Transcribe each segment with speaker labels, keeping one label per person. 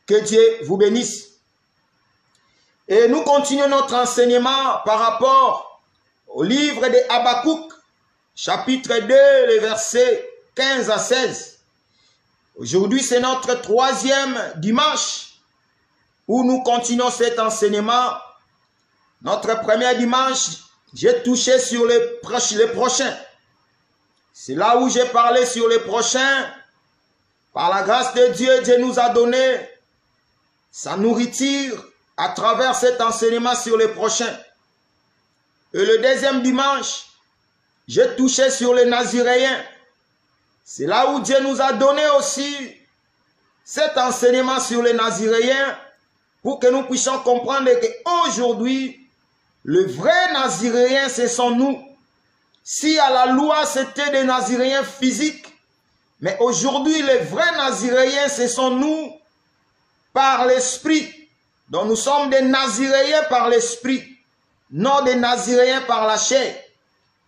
Speaker 1: Que Dieu vous bénisse. Et nous continuons notre enseignement par rapport au livre de Habakkuk, chapitre 2, les versets 15 à 16. Aujourd'hui, c'est notre troisième dimanche où nous continuons cet enseignement. Notre premier dimanche, j'ai touché sur les prochains. C'est là où j'ai parlé sur les prochains. Par la grâce de Dieu, Dieu nous a donné sa nourriture à travers cet enseignement sur les prochains. Et le deuxième dimanche, j'ai touché sur les Naziréens. C'est là où Dieu nous a donné aussi cet enseignement sur les Naziréens pour que nous puissions comprendre qu'aujourd'hui, le vrai Naziréen, ce sont nous. Si à la loi, c'était des Naziréens physiques, mais aujourd'hui, les vrais Naziréens, ce sont nous par l'esprit. Donc nous sommes des Naziréens par l'esprit, non des Naziréens par la chair.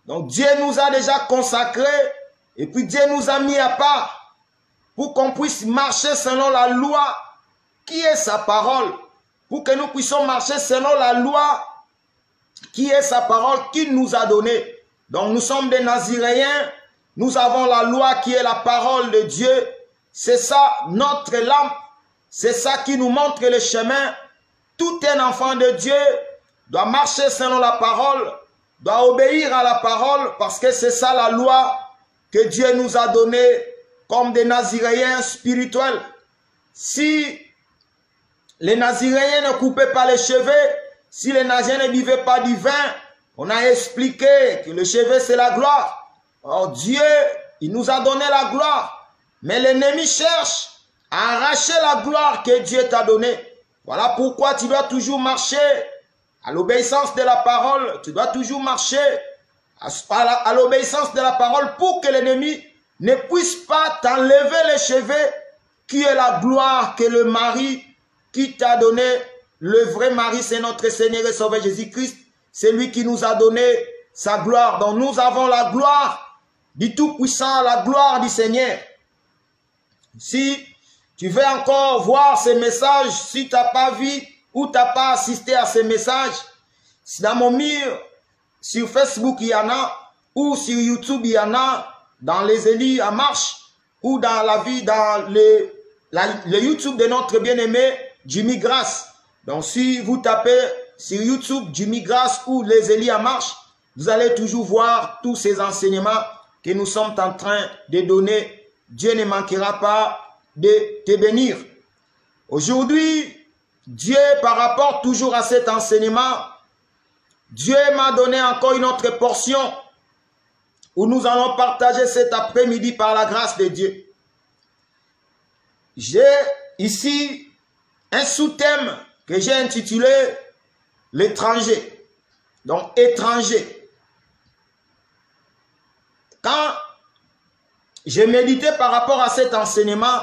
Speaker 1: Donc Dieu nous a déjà consacrés et puis Dieu nous a mis à part pour qu'on puisse marcher selon la loi qui est sa parole. Pour que nous puissions marcher selon la loi qui est sa parole qu'il nous a donnée. Donc nous sommes des Naziréens. Nous avons la loi qui est la parole de Dieu. C'est ça notre lampe. C'est ça qui nous montre le chemin. Tout un enfant de Dieu doit marcher selon la parole, doit obéir à la parole parce que c'est ça la loi que Dieu nous a donnée comme des Naziréens spirituels. Si les Naziréens ne coupaient pas les cheveux, si les Naziréens ne buvaient pas du vin, on a expliqué que le cheveu c'est la gloire. Oh Dieu, il nous a donné la gloire. Mais l'ennemi cherche à arracher la gloire que Dieu t'a donnée. Voilà pourquoi tu dois toujours marcher à l'obéissance de la parole. Tu dois toujours marcher à l'obéissance de la parole pour que l'ennemi ne puisse pas t'enlever les cheveux qui est la gloire que le mari qui t'a donné. Le vrai mari, c'est notre Seigneur et Sauveur Jésus-Christ. C'est lui qui nous a donné sa gloire. Donc nous avons la gloire du Tout-Puissant, la gloire du Seigneur. Si tu veux encore voir ces messages, si tu n'as pas vu ou tu n'as pas assisté à ces messages, si dans mon mur, sur Facebook il y en a, ou sur YouTube il y en a, dans les Élis en marche, ou dans la vie, dans le YouTube de notre bien-aimé Jimmy Grace. Donc si vous tapez sur YouTube Jimmy Grace ou les Élis en marche, vous allez toujours voir tous ces enseignements que nous sommes en train de donner. Dieu ne manquera pas de te bénir. Aujourd'hui, Dieu, par rapport toujours à cet enseignement, Dieu m'a donné encore une autre portion où nous allons partager cet après-midi par la grâce de Dieu. J'ai ici un sous-thème que j'ai intitulé « L'étranger ». Donc, étranger. Quand j'ai médité par rapport à cet enseignement,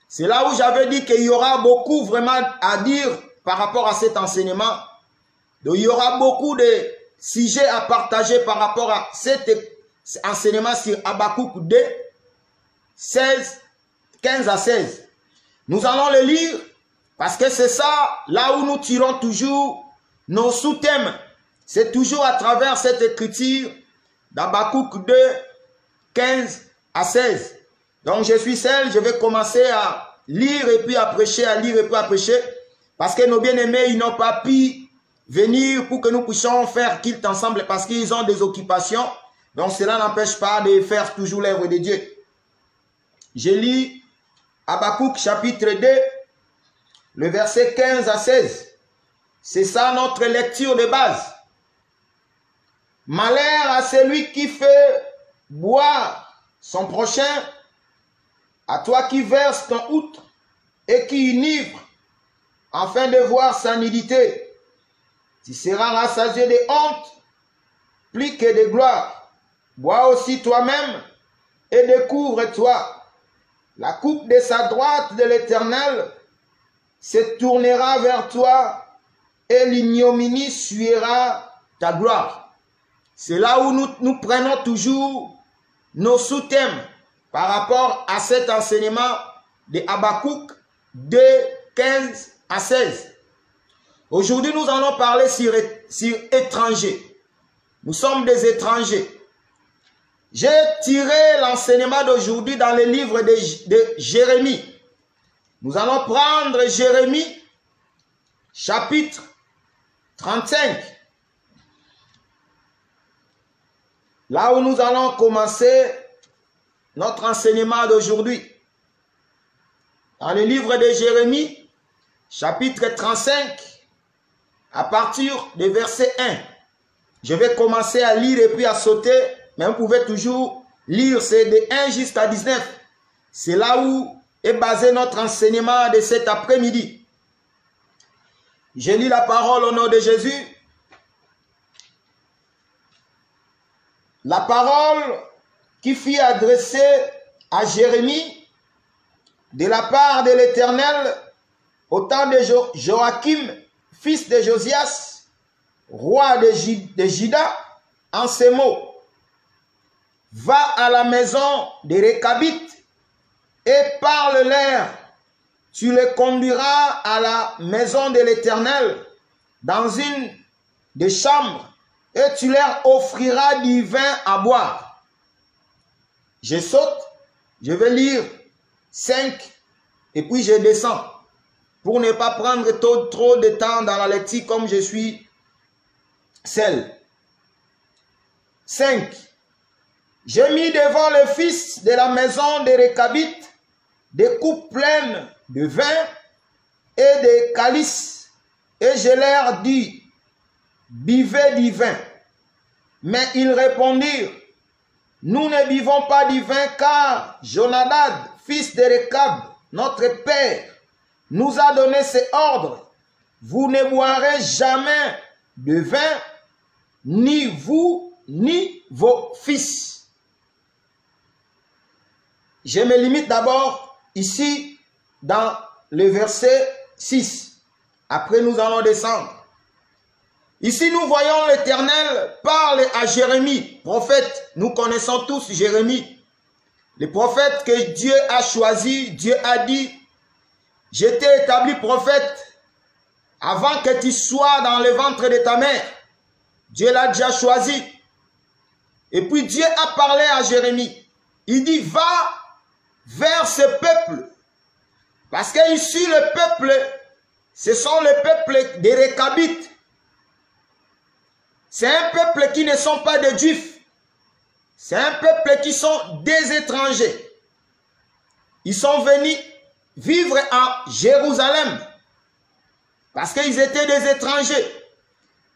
Speaker 1: c'est là où j'avais dit qu'il y aura beaucoup vraiment à dire par rapport à cet enseignement. Donc, il y aura beaucoup de sujets à partager par rapport à cet enseignement sur Habakkuk 2, 15 à 16. Nous allons le lire parce que c'est ça, là où nous tirons toujours nos sous-thèmes. C'est toujours à travers cette écriture d'Habakkuk 2, 15 à 16. Donc je suis seul, je vais commencer à lire et puis à prêcher, à lire et puis à prêcher. Parce que nos bien-aimés, ils n'ont pas pu venir pour que nous puissions faire culte ensemble parce qu'ils ont des occupations. Donc cela n'empêche pas de faire toujours l'œuvre de Dieu. Je lis Habakkuk chapitre 2, le verset 15 à 16. C'est ça notre lecture de base. Malheur à celui qui fait boire son prochain, à toi qui verse ton outre et qui univre, afin de voir sa nudité. Tu seras rassasié de honte, plus que de gloire. Bois aussi toi-même et découvre-toi la coupe de sa droite de l'Éternel, se tournera vers toi et l'ignominie suivra ta gloire. C'est là où nous prenons toujours nos sous-thèmes par rapport à cet enseignement de Habakkuk 2, 15 à 16. Aujourd'hui, nous allons parler sur étrangers. Nous sommes des étrangers. J'ai tiré l'enseignement d'aujourd'hui dans le livre de Jérémie. Nous allons prendre Jérémie, chapitre 35. Là où nous allons commencer notre enseignement d'aujourd'hui. Dans le livre de Jérémie, chapitre 35, à partir du verset 1. Je vais commencer à lire et puis à sauter, mais vous pouvez toujours lire, c'est de 1 jusqu'à 19. C'est là où est basé notre enseignement de cet après-midi. Je lis la parole au nom de Jésus. La parole qui fut adressée à Jérémie de la part de l'Éternel au temps de Joachim, fils de Josias, roi de Juda, en ces mots. Va à la maison des Récabites et parle-leur. Tu les conduiras à la maison de l'Éternel dans une des chambres et tu leur offriras du vin à boire. Je saute, je vais lire 5 et puis je descends pour ne pas prendre trop de temps dans la lecture comme je suis seul. 5. J'ai mis devant le fils de la maison des Récabites des coupes pleines de vin et des calices, et je leur dis, buvez du vin. Mais ils répondirent, nous ne buvons pas du vin, car Jonadab, fils de Récab, notre père, nous a donné ces ordres. Vous ne boirez jamais de vin, ni vous, ni vos fils. Je me limite d'abord ici dans le verset 6. Après, nous allons descendre. Ici, nous voyons l'Éternel parler à Jérémie, prophète. Nous connaissons tous Jérémie. Le prophète que Dieu a choisi, Dieu a dit, je t'ai établi prophète avant que tu sois dans le ventre de ta mère. Dieu l'a déjà choisi. Et puis Dieu a parlé à Jérémie. Il dit, va vers ce peuple. Parce que ici, le peuple, ce sont les peuples des Récabites. C'est un peuple qui ne sont pas des Juifs. C'est un peuple qui sont des étrangers. Ils sont venus vivre à Jérusalem. Parce qu'ils étaient des étrangers.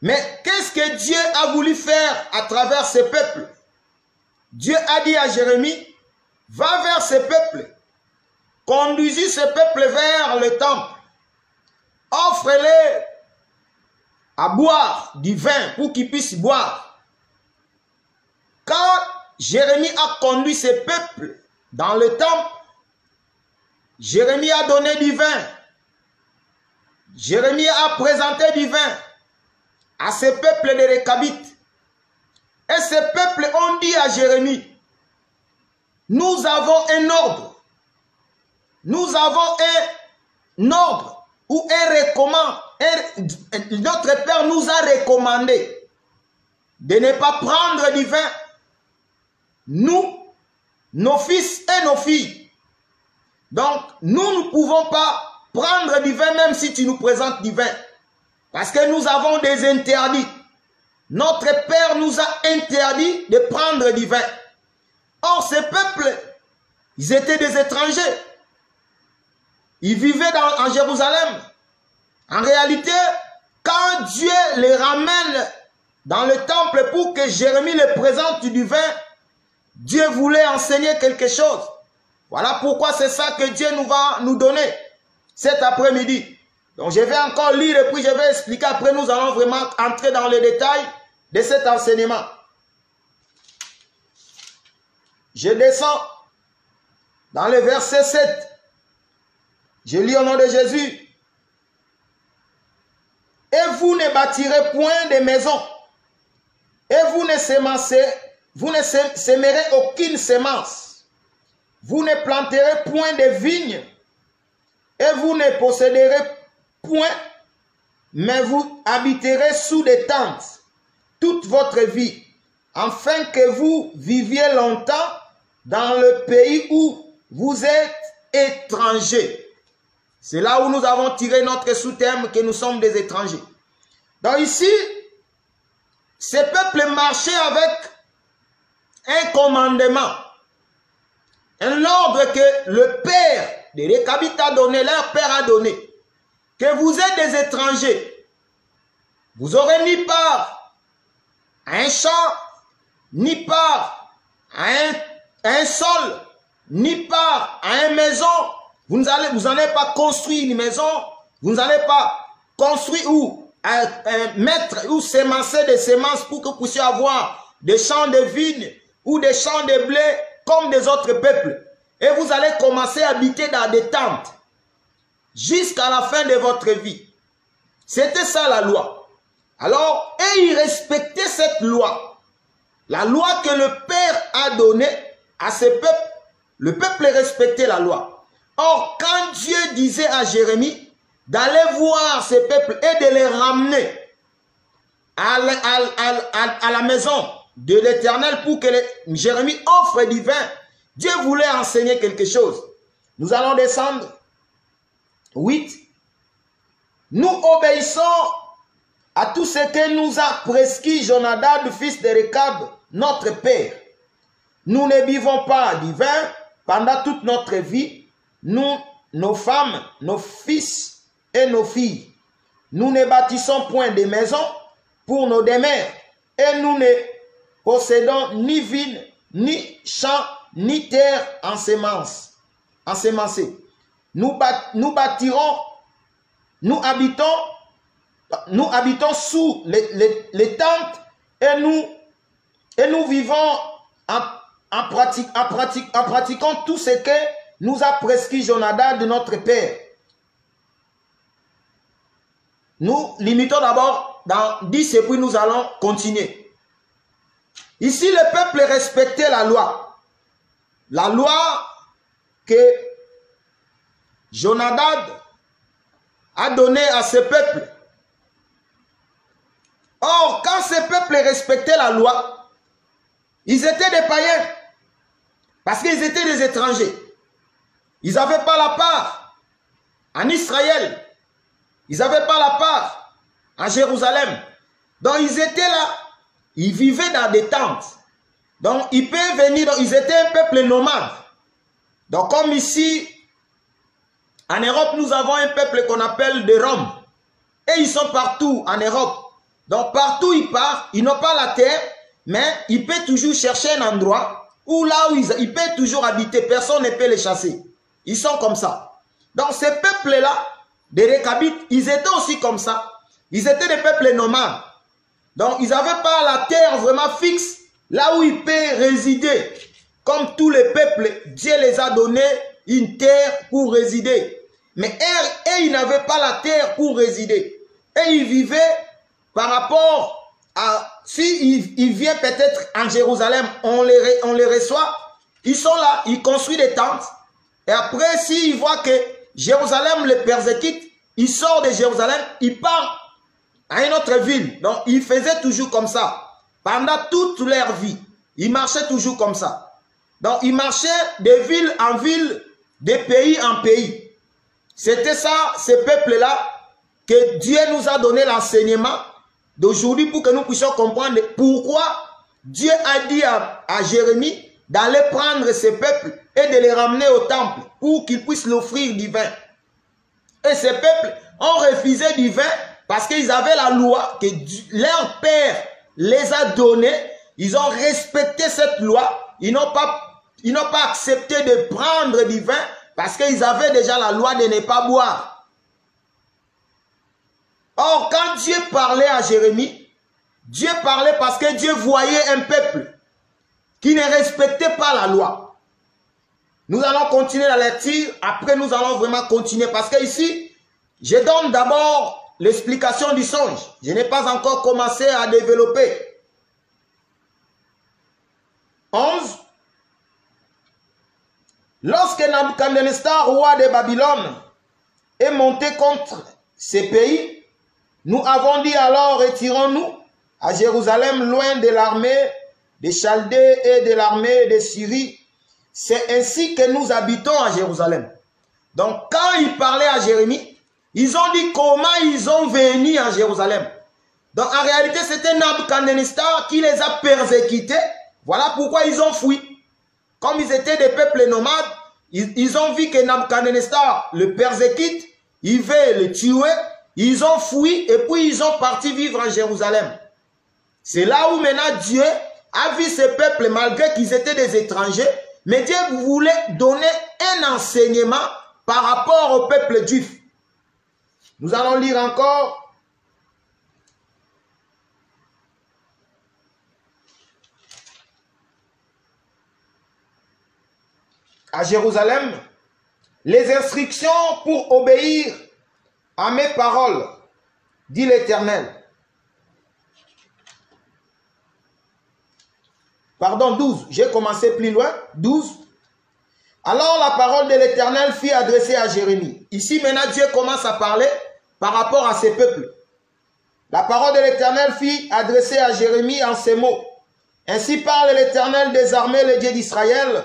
Speaker 1: Mais qu'est-ce que Dieu a voulu faire à travers ce peuple? Dieu a dit à Jérémie, va vers ce peuple. Conduisez ce peuple vers le temple. Offre-les à boire du vin pour qu'ils puissent boire. Quand Jérémie a conduit ce peuple dans le temple, Jérémie a donné du vin. Jérémie a présenté du vin à ce peuple de Récabites. Et ce peuple ont dit à Jérémie, nous avons un ordre. Nous avons un ordre ou un recommand. Notre Père nous a recommandé de ne pas prendre du vin. Nous, nos fils et nos filles. Donc, nous ne pouvons pas prendre du vin même si tu nous présentes du vin. Parce que nous avons des interdits. Notre Père nous a interdit de prendre du vin. Or, ces peuples, ils étaient des étrangers. Ils vivaient en Jérusalem. En réalité, quand Dieu les ramène dans le temple pour que Jérémie les présente du vin, Dieu voulait enseigner quelque chose. Voilà pourquoi c'est ça que Dieu va nous donner cet après-midi. Donc je vais encore lire et puis je vais expliquer. Après, nous allons vraiment entrer dans les détails de cet enseignement. Je descends dans le verset 7. Je lis au nom de Jésus. vous ne bâtirez point de maisons, et vous ne sèmerez aucune semence. Vous ne planterez point de vignes, et vous ne posséderez point, mais vous habiterez sous des tentes toute votre vie, afin que vous viviez longtemps dans le pays où vous êtes étrangers. C'est là où nous avons tiré notre sous-terme que nous sommes des étrangers. Donc ici, ce peuple marchait avec un commandement, un ordre que le père des Récabites a donné, leur père a donné, que vous êtes des étrangers. Vous n'aurez ni part à un champ, ni part à un sol, ni part à une maison. Vous n'allez pas construire une maison, vous n'allez pas construire ou mettre ou semencer des semences pour que vous puissiez avoir des champs de vignes ou des champs de blé comme des autres peuples. Et vous allez commencer à habiter dans des tentes jusqu'à la fin de votre vie. C'était ça la loi. Alors, et ils respectaient cette loi. La loi que le Père a donnée à ce peuple, le peuple respectait la loi. Or, quand Dieu disait à Jérémie d'aller voir ces peuples et de les ramener à la maison de l'Éternel pour que Jérémie offre du vin, Dieu voulait enseigner quelque chose. Nous allons descendre. 8. Nous obéissons à tout ce que nous a prescrit Jonadab, fils de Récab, notre père. Nous ne buvons pas du vin pendant toute notre vie. Nous, nos femmes, nos fils et nos filles. Nous ne bâtissons point de maisons pour nos demeures. Et nous ne possédons ni vignes, ni champs, ni terre ensemencée. Nous bâtirons, nous habitons sous les tentes et nous vivons en pratiquant tout ce que nous a prescrit Jonadab de notre père. Nous limitons d'abord dans 10 et puis nous allons continuer. Ici, le peuple respectait la loi. La loi que Jonadab a donnée à ce peuple. Or, quand ce peuple respectait la loi, ils étaient des païens. Parce qu'ils étaient des étrangers. Ils n'avaient pas la part en Israël. Ils n'avaient pas la part en Jérusalem. Donc ils étaient là. Ils vivaient dans des tentes. Donc ils peuvent venir. Ils étaient un peuple nomade. Donc comme ici, en Europe, nous avons un peuple qu'on appelle des Roms. Et ils sont partout en Europe. Donc partout ils partent, ils n'ont pas la terre, mais ils peuvent toujours chercher un endroit où là où ils peuvent toujours habiter. Personne ne peut les chasser. Ils sont comme ça. Donc ces peuples-là, des Récabites, ils étaient aussi comme ça. Ils étaient des peuples nomades. Donc ils n'avaient pas la terre vraiment fixe, là où ils peuvent résider. Comme tous les peuples, Dieu les a donné une terre pour résider. Mais ils n'avaient pas la terre pour résider. Et ils vivaient par rapport à... Si ils viennent peut-être en Jérusalem, on les reçoit. Ils sont là, ils construisent des tentes. Et après, s'ils voient que Jérusalem les persécute, ils sortent de Jérusalem, ils partent à une autre ville. Donc, ils faisaient toujours comme ça. Pendant toute leur vie, ils marchaient toujours comme ça. Donc, ils marchaient de ville en ville, de pays en pays. C'était ça, ces peuples-là, que Dieu nous a donné l'enseignement d'aujourd'hui pour que nous puissions comprendre pourquoi Dieu a dit à Jérémie d'aller prendre ces peuples et de les ramener au temple pour qu'ils puissent l'offrir du vin. Et ces peuples ont refusé du vin parce qu'ils avaient la loi que leur père les a donnée. Ils ont respecté cette loi. Ils n'ont pas accepté de prendre du vin parce qu'ils avaient déjà la loi de ne pas boire. Or, quand Dieu parlait à Jérémie, Dieu parlait parce que Dieu voyait un peuple qui ne respectait pas la loi. Nous allons continuer la lecture, après nous allons vraiment continuer parce que ici, je donne d'abord l'explication du songe. Je n'ai pas encore commencé à développer. 11. Lorsque Nabuchodonosor, roi de Babylone, est monté contre ces pays, nous avons dit alors, retirons-nous à Jérusalem, loin de l'armée des Chaldées et de l'armée de Syrie. C'est ainsi que nous habitons à Jérusalem. Donc, quand ils parlaient à Jérémie, ils ont dit comment ils ont venu à Jérusalem. Donc, en réalité, c'était Nabuchodonosor qui les a persécutés. Voilà pourquoi ils ont fui. Comme ils étaient des peuples nomades, ils ont vu que Nabuchodonosor le persécute, il veut le tuer, ils ont fui et puis ils ont parti vivre en Jérusalem. C'est là où maintenant Dieu a vu ces peuples, malgré qu'ils étaient des étrangers, mais Dieu voulait donner un enseignement par rapport au peuple juif. Nous allons lire encore. À Jérusalem, les instructions pour obéir à mes paroles, dit l'Éternel. Pardon, 12. J'ai commencé plus loin. 12. Alors la parole de l'Éternel fut adressée à Jérémie. Ici maintenant Dieu commence à parler par rapport à ces peuples. La parole de l'Éternel fut adressée à Jérémie en ces mots. Ainsi parle l'Éternel des armées, le Dieu d'Israël.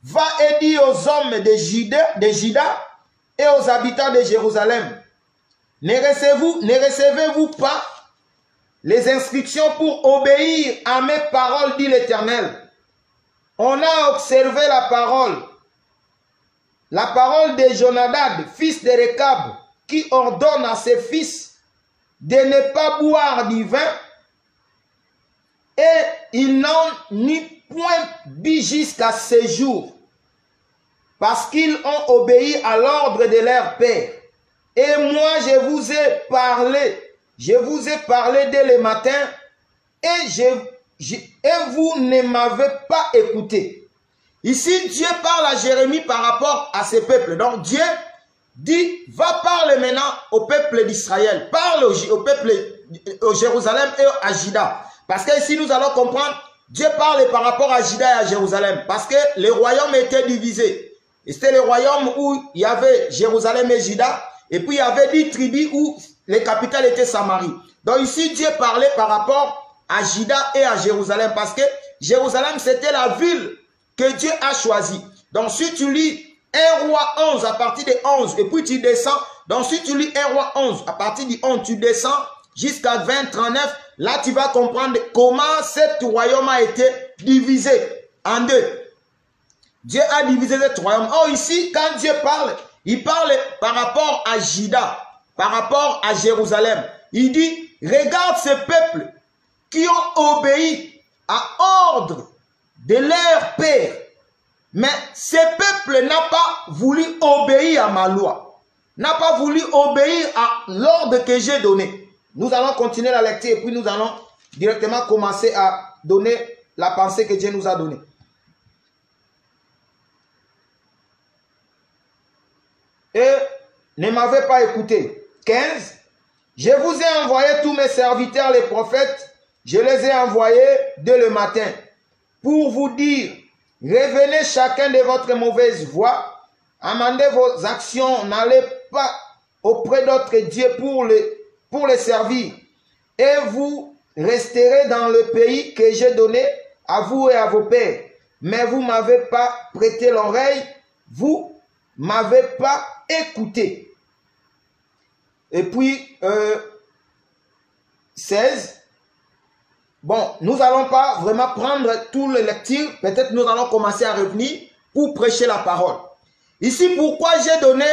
Speaker 1: Va et dis aux hommes de Juda et aux habitants de Jérusalem. Ne recevez-vous pas les instructions pour obéir à mes paroles, dit l'Éternel. On a observé la parole de Jonadab, fils de Rekab, qui ordonne à ses fils de ne pas boire du vin, et ils n'ont ni point bu jusqu'à ce jour, parce qu'ils ont obéi à l'ordre de leur père. Et moi, je vous ai parlé dès le matin, et vous ne m'avez pas écouté. Ici, Dieu parle à Jérémie par rapport à ces peuples. Donc, Dieu dit, va parler maintenant au peuple d'Israël. Parle au peuple au Jérusalem et à Juda. Parce que ici, nous allons comprendre, Dieu parle par rapport à Juda et à Jérusalem. Parce que les royaumes étaient divisés. Et c'était le royaume où il y avait Jérusalem et Juda. Et puis, il y avait 10 tribus où les capitales étaient Samarie. Donc, ici, Dieu parlait par rapport à Juda et à Jérusalem. Parce que Jérusalem, c'était la ville que Dieu a choisie. Donc, si tu lis 1 roi 11 à partir de 11, et puis tu descends. Donc, si tu lis 1 roi 11, à partir du 11, tu descends jusqu'à 20, 39. Là, tu vas comprendre comment cet royaume a été divisé en deux. Dieu a divisé cet royaume. Oh, ici, quand Dieu parle, il parle par rapport à Juda, par rapport à Jérusalem. Il dit, regarde ces peuples qui ont obéi à l'ordre de leur père. Mais ces peuples n'ont pas voulu obéir à ma loi. N'a pas voulu obéir à l'ordre que j'ai donné. Nous allons continuer la lecture et puis nous allons directement commencer à donner la pensée que Dieu nous a donnée. Et ne m'avez pas écouté. 15. Je vous ai envoyé tous mes serviteurs, les prophètes. Je les ai envoyés dès le matin pour vous dire, revenez chacun de votre mauvaise voie, amendez vos actions, n'allez pas auprès d'autres dieux pour les servir. Et vous resterez dans le pays que j'ai donné à vous et à vos pères. Mais vous ne m'avez pas prêté l'oreille, vous ne m'avez pas écouté. Et puis, 16. Bon, nous n'allons pas vraiment prendre toutes les lectures. Peut-être nous allons commencer à revenir pour prêcher la parole. Ici, pourquoi j'ai donné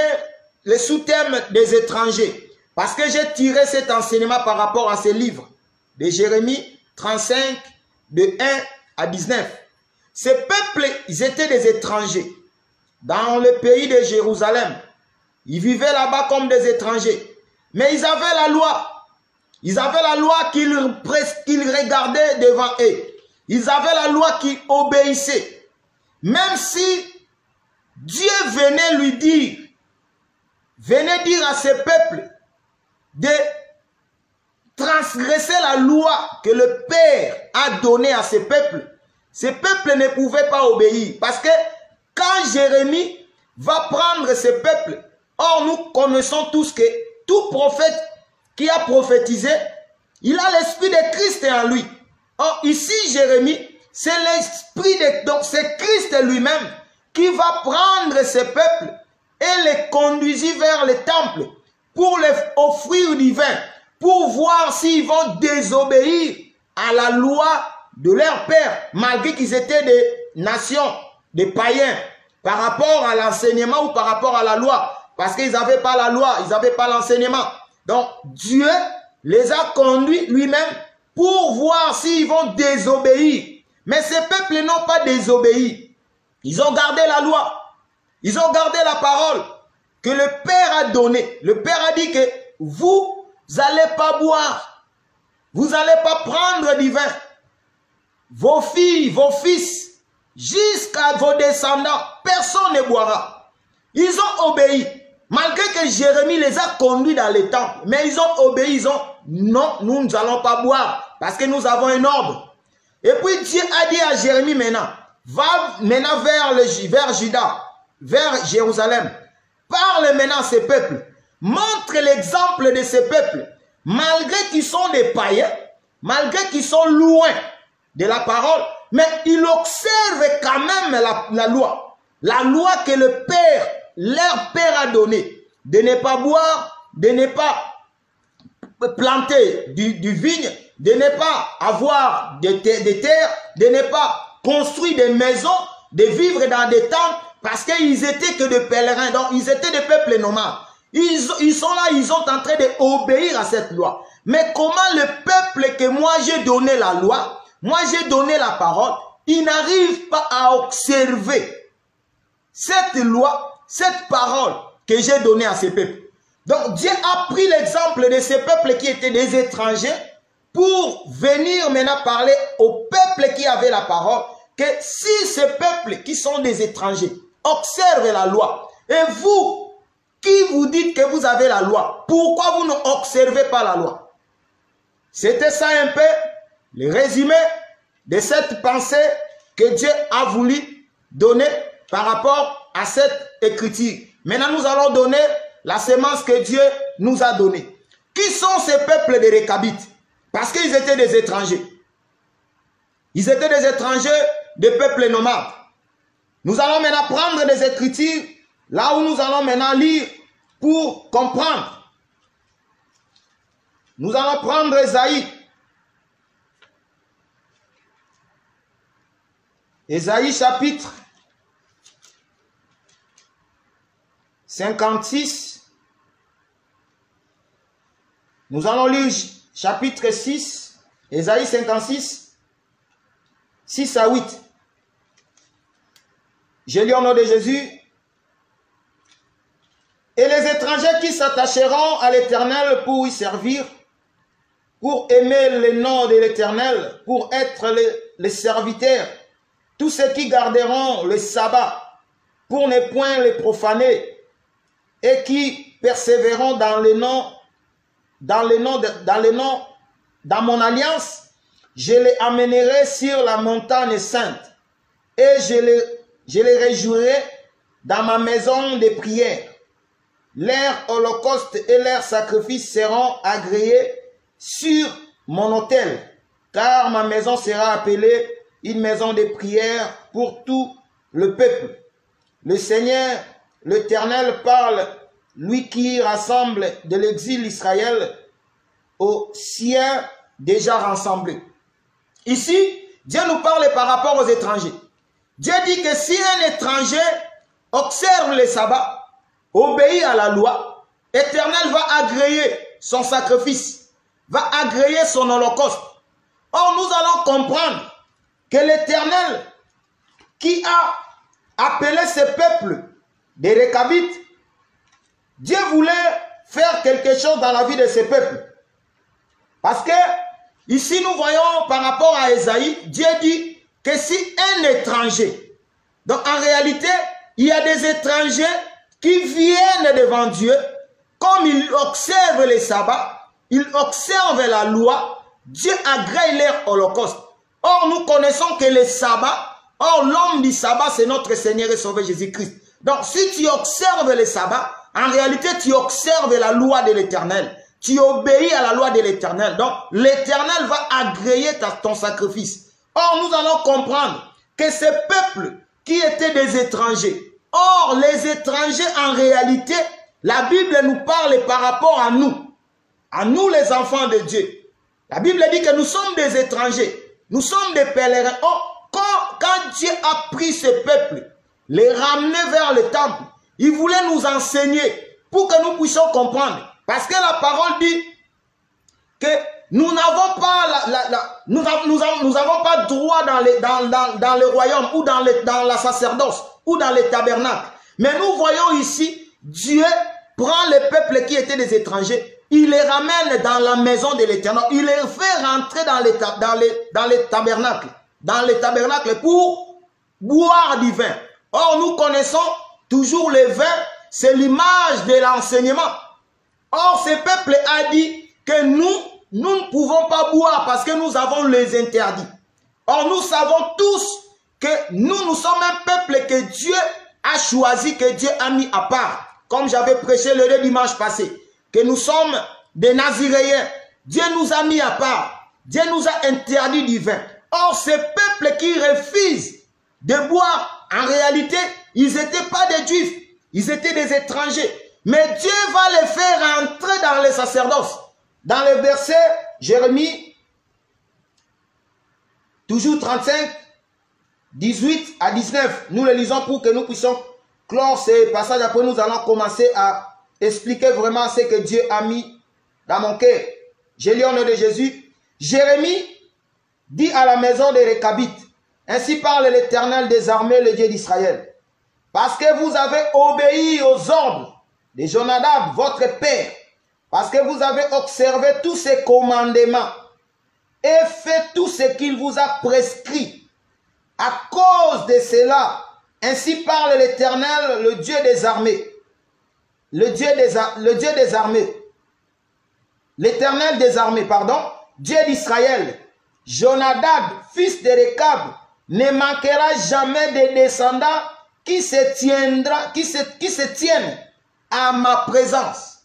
Speaker 1: le sous-thème des étrangers? Parce que j'ai tiré cet enseignement par rapport à ces livres de Jérémie 35, de 1 à 19. Ces peuples, ils étaient des étrangers dans le pays de Jérusalem. Ils vivaient là-bas comme des étrangers. Mais ils avaient la loi. Ils avaient la loi qu'ils regardaient devant eux. Ils avaient la loi qui obéissait. Même si Dieu venait lui dire, venez dire à ces peuples de transgresser la loi que le Père a donnée à ce peuple ne pouvaient pas obéir. Parce que quand Jérémie va prendre ce peuple, or nous connaissons tous que tout prophète qui a prophétisé, il a l'esprit de Christ en lui. Or ici Jérémie, c'est l'esprit de... Donc c'est Christ lui-même qui va prendre ce peuple et les conduire vers le temple pour les offrir du vin, pour voir s'ils vont désobéir à la loi de leur père, malgré qu'ils étaient des nations, des païens, par rapport à l'enseignement ou par rapport à la loi, parce qu'ils n'avaient pas la loi, ils n'avaient pas l'enseignement. Donc Dieu les a conduits lui-même pour voir s'ils vont désobéir. Mais ces peuples n'ont pas désobéi. Ils ont gardé la loi. Ils ont gardé la parole que le Père a donnée. Le Père a dit que vous n'allez pas boire. Vous n'allez pas prendre du vin. Vos filles, vos fils, jusqu'à vos descendants, personne ne boira. Ils ont obéi. Malgré que Jérémie les a conduits dans les temples, mais ils ont obéi, ils ont non, nous n'allons pas boire parce que nous avons un ordre. Et puis Dieu a dit à Jérémie maintenant, va maintenant vers Juda, vers Jérusalem. Parle maintenant à ces peuples. Montre l'exemple de ces peuples. Malgré qu'ils sont des païens, malgré qu'ils sont loin de la parole, mais ils observent quand même la loi. La loi que le Père, leur Père a donnée. De ne pas boire, de ne pas planter du vigne, de ne pas avoir des terres, de ne pas construire des maisons, de vivre dans des tentes, parce qu'ils étaient que des pèlerins, donc ils étaient des peuples nomades. Ils sont là, ils sont en train d'obéir à cette loi. Mais comment le peuple que moi j'ai donné la loi, moi j'ai donné la parole, il n'arrive pas à observer cette loi, cette parole que j'ai donnée à ces peuples. Donc Dieu a pris l'exemple de ces peuples qui étaient des étrangers pour venir maintenant parler aux peuples qui avaient la parole, que si ces peuples qui sont des étrangers observent la loi, et vous qui vous dites que vous avez la loi, pourquoi vous n'observez pas la loi? C'était ça un peu le résumé de cette pensée que Dieu a voulu donner par rapport à cette écriture. Maintenant, nous allons donner la sémence que Dieu nous a donnée. Qui sont ces peuples de Récabites? Parce qu'ils étaient des étrangers. Ils étaient des étrangers, des peuples nomades. Nous allons maintenant prendre des écritures, là où nous allons maintenant lire pour comprendre. Nous allons prendre Ésaïe. Ésaïe chapitre 56. Nous allons lire chapitre 6, Ésaïe 56, 6 à 8. Je lis au nom de Jésus. Et les étrangers qui s'attacheront à l'Éternel pour y servir, pour aimer le nom de l'Éternel, pour être les serviteurs, tous ceux qui garderont le sabbat, pour ne point les profaner, et qui persévéreront dans mon alliance, je les amènerai sur la montagne sainte, et je les réjouirai dans ma maison de prière. Leurs holocaustes et leurs sacrifices seront agréés sur mon autel, car ma maison sera appelée une maison de prière pour tout le peuple. Le Seigneur, l'Éternel parle, lui qui rassemble de l'exil Israël aux siens déjà rassemblés. Ici, Dieu nous parle par rapport aux étrangers. Dieu dit que si un étranger observe les sabbats, obéit à la loi, l'Éternel va agréer son sacrifice, va agréer son holocauste. Or, nous allons comprendre que l'Éternel qui a appelé ce peuple des Récabites, Dieu voulait faire quelque chose dans la vie de ce peuple. Parce que ici nous voyons par rapport à Ésaïe, Dieu dit que si un étranger, donc en réalité, il y a des étrangers qui viennent devant Dieu, comme comme ils observent les sabbats, ils observent la loi, Dieu agrée leur holocauste. Or, nous connaissons que les sabbats, or l'homme du sabbat, c'est notre Seigneur et Sauveur Jésus-Christ. Donc, si tu observes les sabbats, en réalité, tu observes la loi de l'Éternel. Tu obéis à la loi de l'Éternel. Donc, l'Éternel va agréer ton sacrifice. Or, nous allons comprendre que ces peuples qui étaient des étrangers, or, les étrangers, en réalité, la Bible nous parle par rapport à nous les enfants de Dieu. La Bible dit que nous sommes des étrangers, nous sommes des pèlerins. Or, quand Dieu a pris ce peuple, les ramener vers le temple, il voulait nous enseigner pour que nous puissions comprendre. Parce que la parole dit que nous n'avons pas droit dans le royaume ou dans la sacerdoce ou dans les tabernacles. Mais nous voyons ici, Dieu prend les peuples qui étaient des étrangers, il les ramène dans la maison de l'Éternel, il les fait rentrer dans les tabernacles pour boire du vin. Or, nous connaissons toujours le vin, c'est l'image de l'enseignement. Or, ce peuple a dit que nous ne pouvons pas boire parce que nous avons les interdits. Or, nous savons tous que nous sommes un peuple que Dieu a choisi, que Dieu a mis à part. Comme j'avais prêché le dimanche passé, que nous sommes des Naziréens. Dieu nous a mis à part. Dieu nous a interdit du vin. Or, ces peuples qui refusent de boire, en réalité, ils n'étaient pas des Juifs. Ils étaient des étrangers. Mais Dieu va les faire entrer dans les sacerdoces. Dans le verset Jérémie, toujours 35, 18 à 19. Nous le lisons pour que nous puissions clore ces passages. Après, nous allons commencer à expliquer vraiment ce que Dieu a mis dans mon cœur. Je lis au nom de Jésus. Jérémie dit à la maison des Récabites, ainsi parle l'Éternel des armées, le Dieu d'Israël. Parce que vous avez obéi aux ordres de Jonadab, votre père, parce que vous avez observé tous ses commandements et fait tout ce qu'il vous a prescrit. À cause de cela, ainsi parle l'Éternel, le Dieu des armées. L'Éternel des armées, pardon, Dieu d'Israël. Jonadab, fils de Récab, ne manquera jamais de descendants qui se tiennent à ma présence.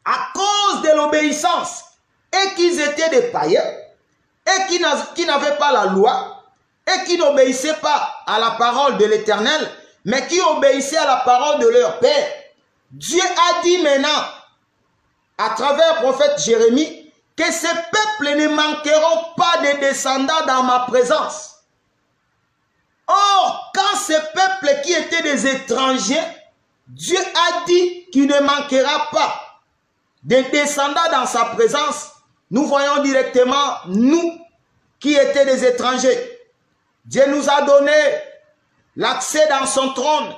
Speaker 1: À cause de l'obéissance, et qu'ils étaient des païens, et qui n'avaient pas la loi, et qui n'obéissaient pas à la parole de l'Éternel, mais qui obéissaient à la parole de leur père. Dieu a dit maintenant, à travers le prophète Jérémie, que ces peuples ne manqueront pas de descendants dans ma présence. Or, quand ces peuples qui étaient des étrangers, Dieu a dit qu'il ne manquera pas de descendants dans sa présence. Nous voyons directement, nous qui étaient des étrangers. Dieu nous a donné l'accès dans son trône,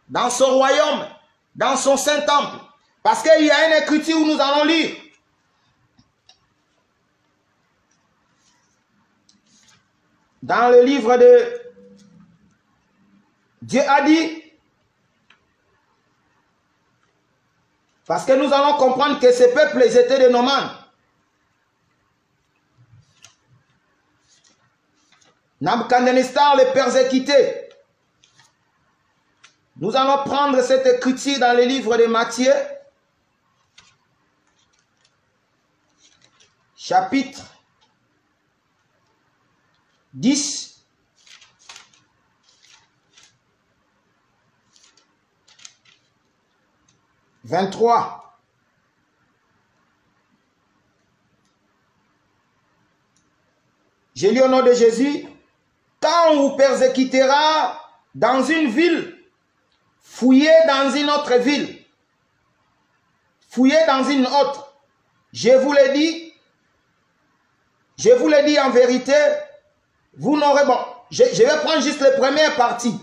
Speaker 1: dans son royaume, dans son Saint-Temple. Parce qu'il y a une écriture où nous allons lire. Dans le livre de Dieu a dit, parce que nous allons comprendre que ces peuples étaient des nomades. Nabuchodonosor les persécutait. Nous allons prendre cette écriture dans le livre de Matthieu, chapitre 10. « 23. Je lis au nom de Jésus. Quand on vous persécutera dans une ville, fouillez dans une autre ville. Fouillez dans une autre. Je vous l'ai dit en vérité, vous n'aurez... Bon, je vais prendre juste les premières parties.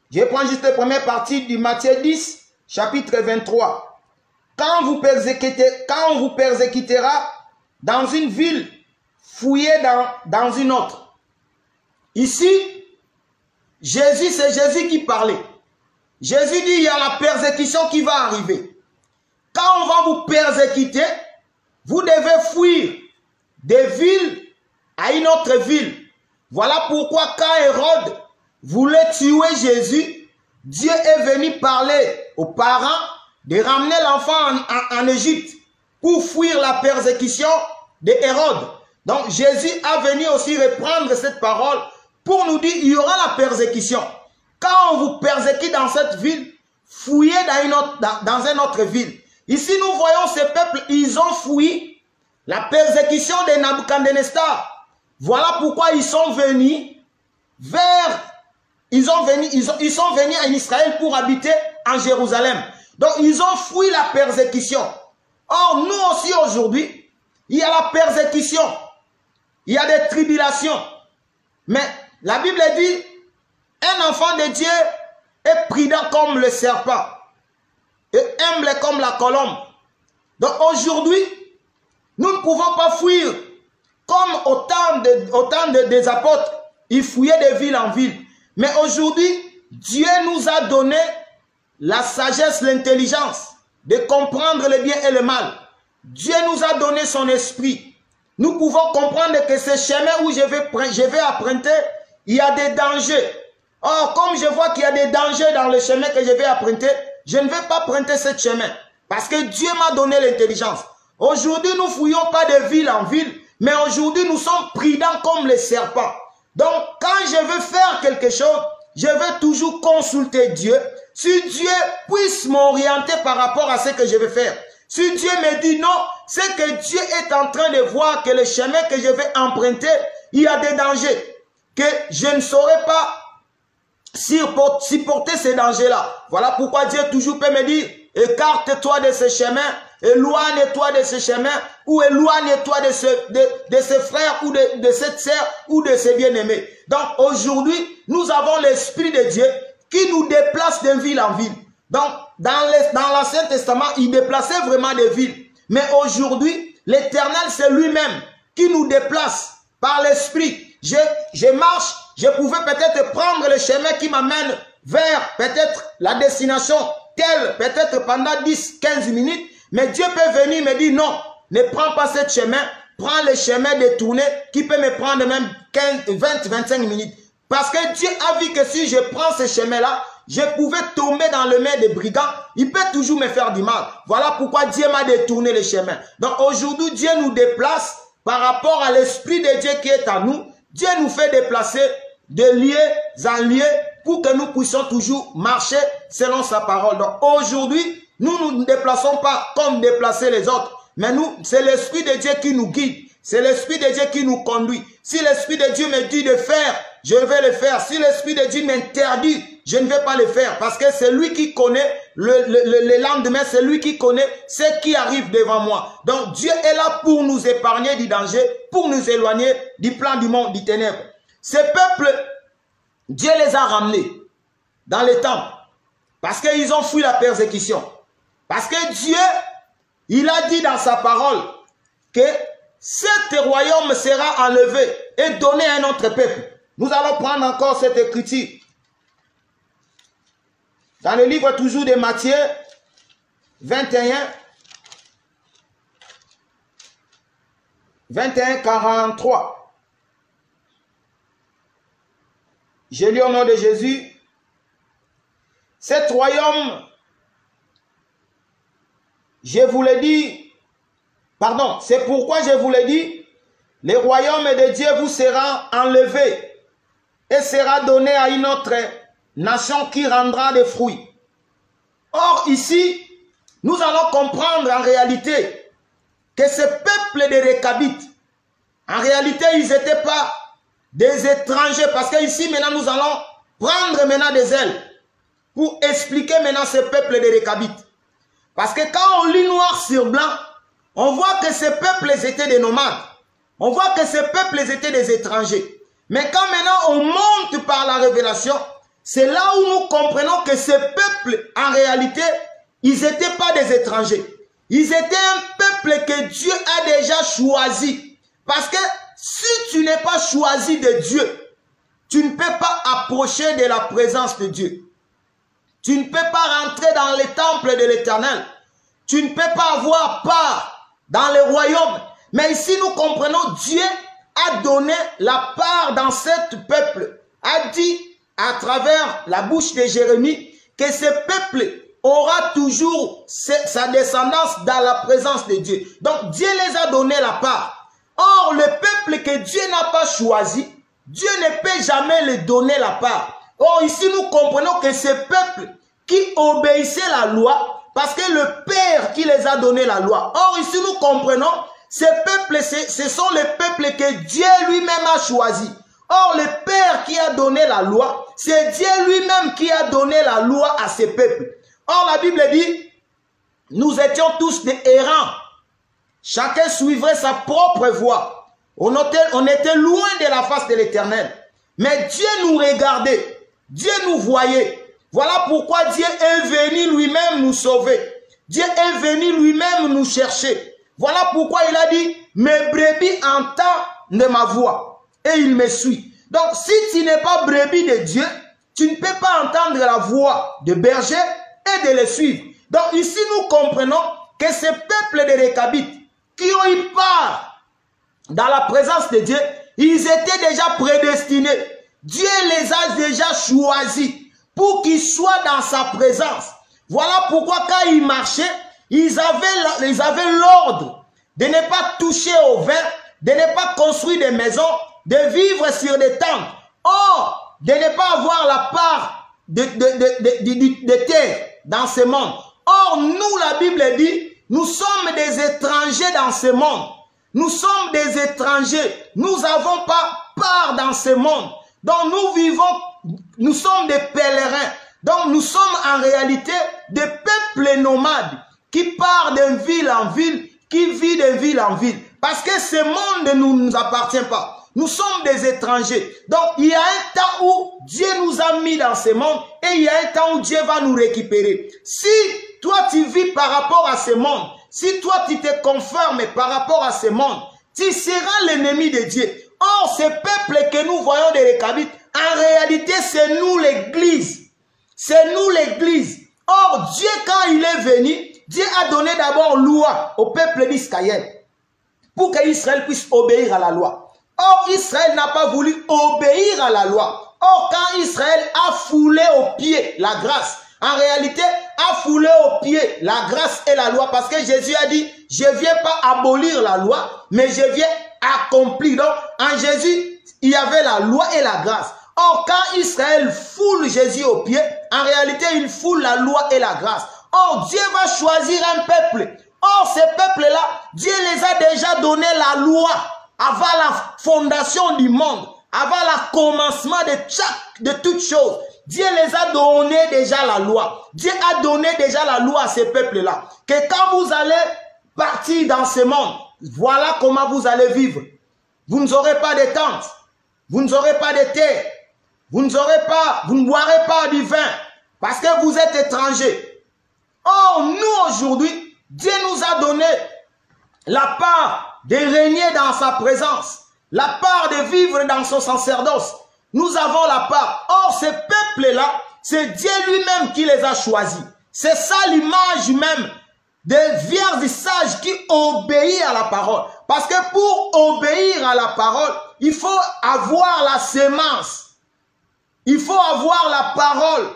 Speaker 1: Je vais prendre juste les premières parties du Matthieu 10, chapitre 23. Quand on vous persécutera dans une ville, fouillez dans une autre. Ici, Jésus, c'est Jésus qui parlait. Jésus dit, il y a la persécution qui va arriver. quand on va vous persécuter, vous devez fuir des villes à une autre ville. Voilà pourquoi quand Hérode voulait tuer Jésus, Dieu est venu parler aux parents de ramener l'enfant en Égypte pour fuir la persécution de Hérode. Donc Jésus a venu aussi reprendre cette parole pour nous dire il y aura la persécution. Quand on vous persécute dans cette ville, fuyez dans une autre ville. Ici nous voyons ces peuples, ils ont fui la persécution de Nabuchodonosor. Voilà pourquoi ils sont venus en Israël pour habiter en Jérusalem. Donc ils ont fui la persécution. Or nous aussi aujourd'hui, il y a la persécution, il y a des tribulations. Mais la Bible dit, un enfant de Dieu est prudent comme le serpent et humble comme la colombe. Donc aujourd'hui, nous ne pouvons pas fuir comme au temps des apôtres. Ils fouillaient de ville en ville. Mais aujourd'hui, Dieu nous a donné la sagesse, l'intelligence de comprendre le bien et le mal. Dieu nous a donné son esprit. Nous pouvons comprendre que ce chemin où je vais emprunter, il y a des dangers. Or, comme je vois qu'il y a des dangers dans le chemin que je vais emprunter, je ne vais pas emprunter ce chemin. Parce que Dieu m'a donné l'intelligence. Aujourd'hui, nous ne fouillons pas de ville en ville, mais aujourd'hui, nous sommes prudents comme les serpents. Donc, quand je veux faire quelque chose, je veux toujours consulter Dieu. Si Dieu puisse m'orienter par rapport à ce que je veux faire. Si Dieu me dit non, c'est que Dieu est en train de voir que le chemin que je vais emprunter, il y a des dangers. Que je ne saurais pas supporter ces dangers-là. Voilà pourquoi Dieu toujours peut me dire, écarte-toi de ce chemin, éloigne-toi de ce chemin, ou éloigne-toi de ce frère, ou de cette sœur, ou de ce bien-aimé. Donc aujourd'hui, nous avons l'Esprit de Dieu qui nous déplace d'une ville en ville. Donc, dans l'Ancien Testament, il déplaçait vraiment des villes. Mais aujourd'hui, l'Éternel, c'est lui-même qui nous déplace par l'Esprit. Je marche, je pouvais peut-être prendre le chemin qui m'amène vers peut-être la destination telle, peut-être pendant 10-15 minutes. Mais Dieu peut venir me dire non, ne prends pas ce chemin, prends le chemin détourné qui peut me prendre même 20-25 minutes. Parce que Dieu a vu que si je prends ce chemin-là, je pouvais tomber dans le main des brigands. Il peut toujours me faire du mal. Voilà pourquoi Dieu m'a détourné le chemin. Donc aujourd'hui, Dieu nous déplace par rapport à l'Esprit de Dieu qui est en nous. Dieu nous fait déplacer de lieu en lieu pour que nous puissions toujours marcher selon sa parole. Donc aujourd'hui, nous ne nous déplaçons pas comme déplacer les autres. Mais nous, c'est l'Esprit de Dieu qui nous guide. C'est l'Esprit de Dieu qui nous conduit. Si l'Esprit de Dieu me dit de faire, je vais le faire. Si l'Esprit de Dieu m'interdit, je ne vais pas le faire. Parce que c'est lui qui connaît le lendemain, c'est lui qui connaît ce qui arrive devant moi. Donc Dieu est là pour nous épargner du danger, pour nous éloigner du plan du monde, du ténèbre. Ces peuples, Dieu les a ramenés dans les temps. Parce qu'ils ont fui la persécution. Parce que Dieu, il a dit dans sa parole que cet royaume sera enlevé et donné à un autre peuple. Nous allons prendre encore cette écriture. Dans le livre toujours de Matthieu 21, 43. Je lis au nom de Jésus. Cet royaume, je vous l'ai dit, pardon, c'est pourquoi je vous l'ai dit, le royaume de Dieu vous sera enlevé et sera donné à une autre nation qui rendra des fruits. Or ici, nous allons comprendre en réalité que ce peuple de Récabites, en réalité, ils n'étaient pas des étrangers, parce que ici maintenant nous allons prendre maintenant des ailes pour expliquer maintenant ce peuple de Récabites. Parce que quand on lit noir sur blanc, on voit que ces peuples étaient des nomades. On voit que ces peuples étaient des étrangers. Mais quand maintenant on monte par la révélation, c'est là où nous comprenons que ces peuples, en réalité, ils n'étaient pas des étrangers. Ils étaient un peuple que Dieu a déjà choisi. Parce que si tu n'es pas choisi de Dieu, tu ne peux pas approcher de la présence de Dieu. Tu ne peux pas rentrer dans les temples de l'Éternel. tu ne peux pas avoir part dans le royaume. Mais ici, nous comprenons, Dieu a donné la part dans ce peuple, a dit à travers la bouche de Jérémie que ce peuple aura toujours sa descendance dans la présence de Dieu. Donc Dieu les a donné la part. Or, le peuple que Dieu n'a pas choisi, Dieu ne peut jamais lui donner la part. Or, ici, nous comprenons que ce peuple qui obéissait la loi, parce que le Père qui les a donné la loi. Or, ici, nous comprenons, ces peuples, ce sont les peuples que Dieu lui-même a choisis. Or, le Père qui a donné la loi, c'est Dieu lui-même qui a donné la loi à ces peuples. Or, la Bible dit, nous étions tous des errants. Chacun suivrait sa propre voie. On était loin de la face de l'Éternel. Mais Dieu nous regardait. Dieu nous voyait. Voilà pourquoi Dieu est venu lui-même nous sauver. Dieu est venu lui-même nous chercher. Voilà pourquoi il a dit, mes brebis entendent ma voix et il me suit. Donc, si tu n'es pas brebis de Dieu, tu ne peux pas entendre la voix de berger et de les suivre. Donc, ici, nous comprenons que ces peuples de Récabites qui ont eu part dans la présence de Dieu, ils étaient déjà prédestinés. Dieu les a déjà choisis pour qu'ils soient dans sa présence. Voilà pourquoi quand ils marchaient, ils avaient l'ordre de ne pas toucher au vin, de ne pas construire des maisons, de vivre sur des tentes. Or, de ne pas avoir la part de terre dans ce monde. Or, nous, la Bible dit, nous sommes des étrangers dans ce monde. Nous sommes des étrangers. Nous n'avons pas part dans ce monde. Donc, nous vivons, nous sommes des pèlerins. Donc, nous sommes en réalité des peuples nomades qui partent d'une ville en ville, qui vivent de ville en ville. Parce que ce monde ne nous appartient pas. Nous sommes des étrangers. Donc, il y a un temps où Dieu nous a mis dans ce monde et il y a un temps où Dieu va nous récupérer. Si toi, tu vis par rapport à ce monde, si toi, tu te conformes par rapport à ce monde, tu seras l'ennemi de Dieu. Or, ce peuple que nous voyons des Récabites, en réalité, c'est nous l'Église. C'est nous l'Église. Or, Dieu, quand il est venu, Dieu a donné d'abord loi au peuple d'Israël pour qu'Israël puisse obéir à la loi. Or, Israël n'a pas voulu obéir à la loi. Or, quand Israël a foulé aux pieds la grâce, en réalité, a foulé aux pieds la grâce et la loi, parce que Jésus a dit, je ne viens pas abolir la loi, mais je viens accomplir. Donc, en Jésus, il y avait la loi et la grâce. Or, quand Israël foule Jésus aux pieds, en réalité, il foule la loi et la grâce. Or, Dieu va choisir un peuple. Or, ces peuples-là, Dieu les a déjà donné la loi avant la fondation du monde, avant le commencement de toutes choses. Dieu les a donné déjà la loi. Dieu a donné déjà la loi à ces peuples-là. Que quand vous allez partir dans ce monde, voilà comment vous allez vivre. Vous n'aurez pas de tente, vous n'aurez pas de terre, vous ne boirez pas du vin, parce que vous êtes étrangers. Or, nous aujourd'hui, Dieu nous a donné la part de régner dans sa présence, la part de vivre dans son sacerdoce. Nous avons la part. Or, ces peuples-là, c'est Dieu lui-même qui les a choisis. C'est ça l'image même des vierges sages qui obéissent à la parole. Parce que pour obéir à la parole, il faut avoir la sémence. Il faut avoir la parole.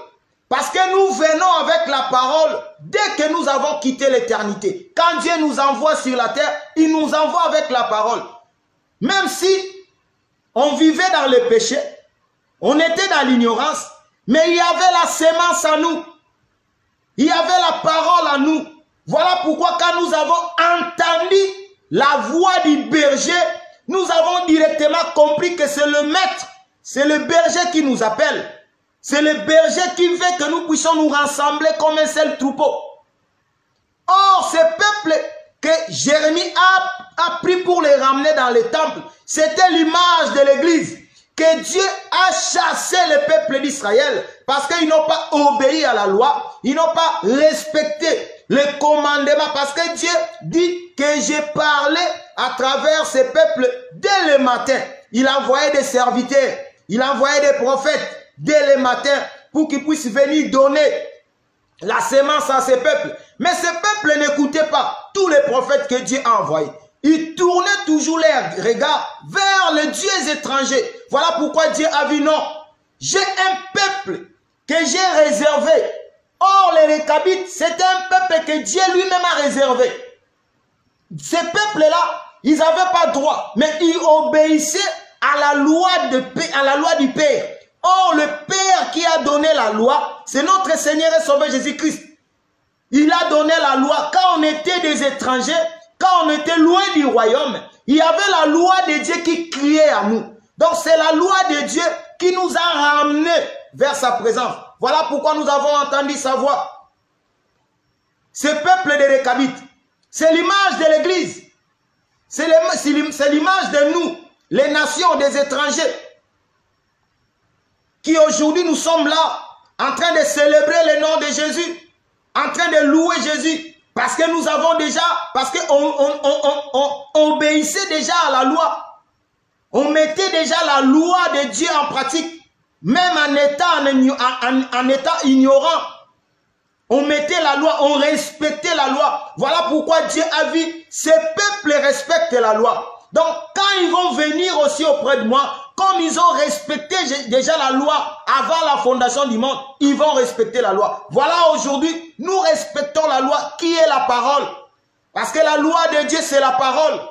Speaker 1: Parce que nous venons avec la parole dès que nous avons quitté l'éternité. Quand Dieu nous envoie sur la terre, il nous envoie avec la parole. Même si on vivait dans le péché, on était dans l'ignorance, mais il y avait la sémence en nous. Il y avait la parole en nous. Voilà pourquoi quand nous avons entendu la voix du berger, nous avons directement compris que c'est le maître, c'est le berger qui nous appelle. C'est le berger qui veut que nous puissions nous rassembler comme un seul troupeau. Or, ce peuple que Jérémie a pris pour les ramener dans le temple, c'était l'image de l'église. Que Dieu a chassé le peuple d'Israël parce qu'ils n'ont pas obéi à la loi, ils n'ont pas respecté les commandements. Parce que Dieu dit que j'ai parlé à travers ce peuple dès le matin. Il envoyait des serviteurs, il envoyait des prophètes dès le matin pour qu'ils puissent venir donner la sémence à ces peuples. Mais ces peuples n'écoutaient pas tous les prophètes que Dieu a envoyés. Ils tournaient toujours les regards vers les dieux étrangers. Voilà pourquoi Dieu a dit non. J'ai un peuple que j'ai réservé. Or, les Récabites, c'était un peuple que Dieu lui-même a réservé. Ces peuples-là, ils n'avaient pas droit, mais ils obéissaient à la loi du Père. Or, le Père qui a donné la loi, c'est notre Seigneur et Sauveur Jésus-Christ. Il a donné la loi. Quand on était des étrangers, quand on était loin du royaume, il y avait la loi de Dieu qui criait à nous. Donc, c'est la loi de Dieu qui nous a ramenés vers sa présence. Voilà pourquoi nous avons entendu sa voix. Ce peuple des Récabites, c'est l'image de l'Église. C'est l'image de nous, les nations des étrangers, qui aujourd'hui nous sommes là, en train de célébrer le nom de Jésus, en train de louer Jésus, parce que nous avons déjà, parce qu'on obéissait déjà à la loi. On mettait déjà la loi de Dieu en pratique, même en état ignorant. On mettait la loi, on respectait la loi. Voilà pourquoi Dieu a dit, ces peuples respectent la loi. Donc, quand ils vont venir aussi auprès de moi, comme ils ont respecté déjà la loi avant la fondation du monde, ils vont respecter la loi. Voilà, aujourd'hui, nous respectons la loi qui est la parole. Parce que la loi de Dieu, c'est la parole.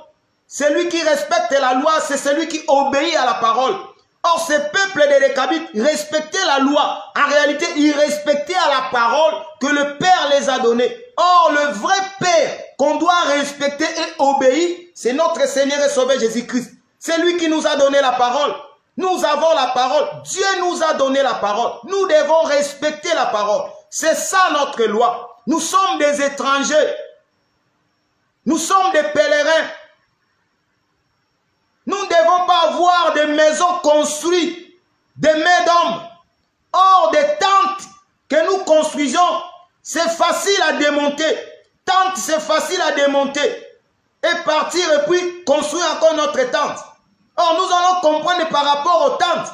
Speaker 1: Celui qui respecte la loi, c'est celui qui obéit à la parole. Or, ces peuples des Récabites respectaient la loi. En réalité, ils respectaient à la parole que le Père les a donnée. Or, le vrai Père qu'on doit respecter et obéir, c'est notre Seigneur et Sauveur Jésus-Christ. C'est lui qui nous a donné la parole. Nous avons la parole. Dieu nous a donné la parole. Nous devons respecter la parole. C'est ça notre loi. Nous sommes des étrangers. Nous sommes des pèlerins. Nous ne devons pas avoir des maisons construites, des mains d'hommes. Or, des tentes que nous construisons, c'est facile à démonter. Tente, c'est facile à démonter. Et partir et puis construire encore notre tente. Or, nous allons comprendre par rapport aux tentes.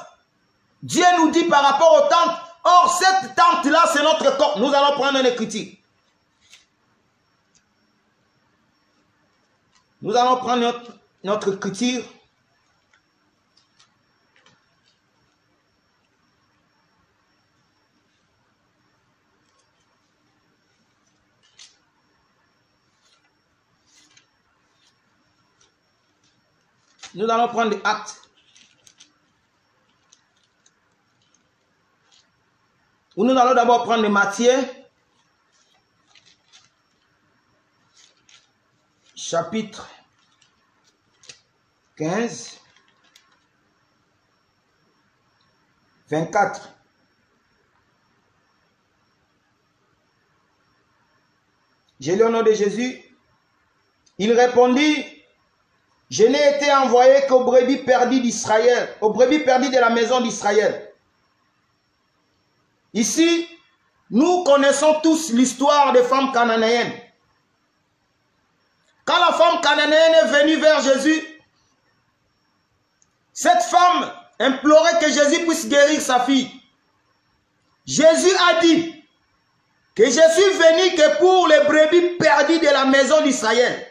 Speaker 1: Dieu nous dit par rapport aux tentes. Or, cette tente-là, c'est notre corps. Nous allons prendre une écriture. Nous allons prendre notre écriture. Nous allons prendre des actes. Ou nous allons d'abord prendre Matthieu, chapitre 15, 24. J'ai lu au nom de Jésus. Il répondit: je n'ai été envoyé qu'aux brebis perdues d'Israël, aux brebis perdues de la maison d'Israël. Ici, nous connaissons tous l'histoire des femmes cananéennes. Quand la femme cananéenne est venue vers Jésus, cette femme implorait que Jésus puisse guérir sa fille. Jésus a dit que je suis venu que pour les brebis perdues de la maison d'Israël.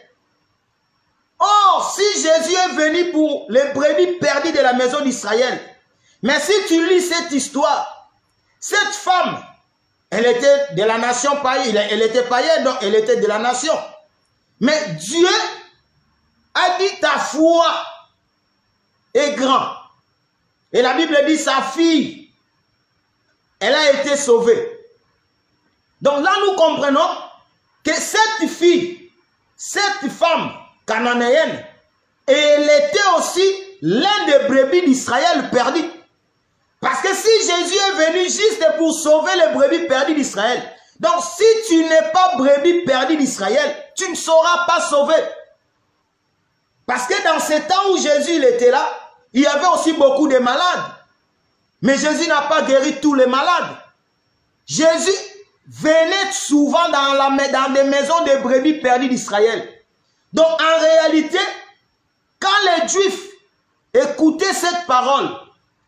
Speaker 1: Or, si Jésus est venu pour les brebis perdues de la maison d'Israël, mais si tu lis cette histoire, cette femme, elle était de la nation païenne, elle était païenne, donc elle était de la nation. Mais Dieu a dit ta foi est grand. Et la Bible dit sa fille, elle a été sauvée. Donc là, nous comprenons que cette fille, cette femme cananéenne, elle était aussi l'un des brebis d'Israël perdus. Parce que si Jésus est venu juste pour sauver les brebis perdues d'Israël, donc si tu n'es pas brebis perdue d'Israël, tu ne seras pas sauvé. Parce que dans ce temps où Jésus il était là, il y avait aussi beaucoup de malades. Mais Jésus n'a pas guéri tous les malades. Jésus venait souvent dans des maisons de brebis perdues d'Israël. Donc en réalité, quand les Juifs écoutaient cette parole,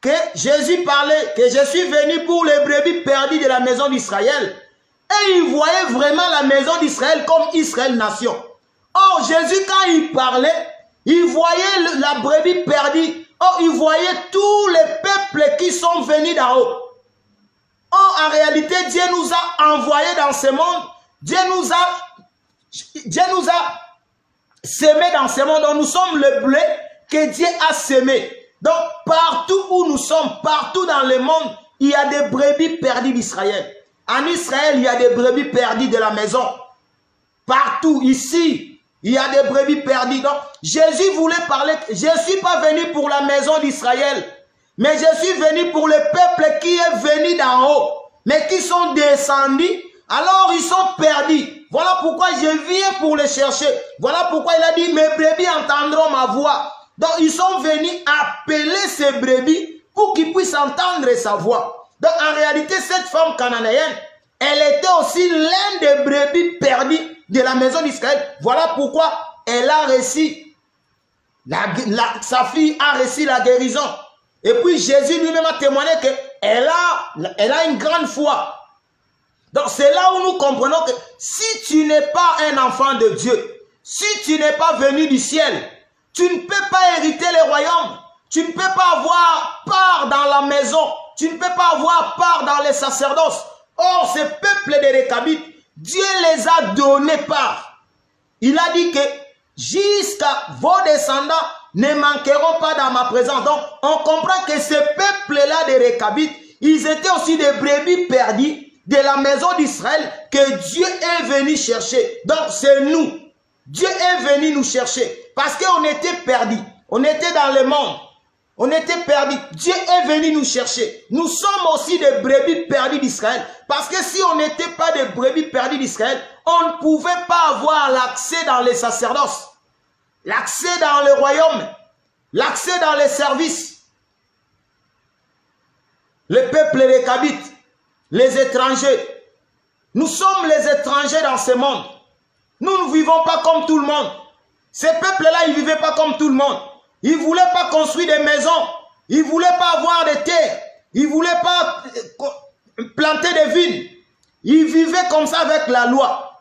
Speaker 1: que Jésus parlait, que je suis venu pour les brebis perdues de la maison d'Israël, Et il voyait vraiment la maison d'Israël comme Israël nation. Or, Jésus, quand il parlait, il voyait la brebis perdue. Or, il voyait tous les peuples qui sont venus d'en haut. Or, en réalité, Dieu nous a envoyés dans ce monde. Dieu nous a semés dans ce monde. Donc, nous sommes le blé que Dieu a semé. Donc, partout où nous sommes, partout dans le monde, il y a des brebis perdues d'Israël. En Israël, il y a des brebis perdues de la maison. Partout, ici, il y a des brebis perdues. Donc, Jésus voulait parler. Je ne suis pas venu pour la maison d'Israël, mais je suis venu pour le peuple qui est venu d'en haut, mais qui sont descendus, alors ils sont perdus. Voilà pourquoi je viens pour les chercher. Voilà pourquoi il a dit, mes brebis entendront ma voix. Donc, ils sont venus appeler ces brebis pour qu'ils puissent entendre sa voix. Donc, en réalité, cette femme cananéenne, elle était aussi l'un des brebis perdues de la maison d'Israël. Voilà pourquoi elle a reçu, sa fille a reçu la guérison. Et puis, Jésus lui-même a témoigné qu'elle a une grande foi. Donc, c'est là où nous comprenons que si tu n'es pas un enfant de Dieu, si tu n'es pas venu du ciel, tu ne peux pas hériter le royaume. Tu ne peux pas avoir part dans la maison. Tu ne peux pas avoir part dans les sacerdoces. Or, ces peuples de Récabites, Dieu les a donnés part. Il a dit que jusqu'à vos descendants ne manqueront pas dans ma présence. Donc, on comprend que ces peuples-là de Récabites, ils étaient aussi des brebis perdus de la maison d'Israël que Dieu est venu chercher. Donc, c'est nous. Dieu est venu nous chercher parce qu'on était perdus. On était dans le monde. On était perdus. Dieu est venu nous chercher. Nous sommes aussi des brebis perdus d'Israël. Parce que si on n'était pas des brebis perdus d'Israël, on ne pouvait pas avoir l'accès dans les sacerdoces, l'accès dans le royaume, l'accès dans les services. Les peuples récabites, les étrangers. Nous sommes les étrangers dans ce monde. Nous ne vivons pas comme tout le monde. Ces peuples-là, ils ne vivaient pas comme tout le monde. Ils ne voulaient pas construire des maisons. Ils ne voulaient pas avoir des terres. Ils ne voulaient pas planter des vignes. Ils vivaient comme ça avec la loi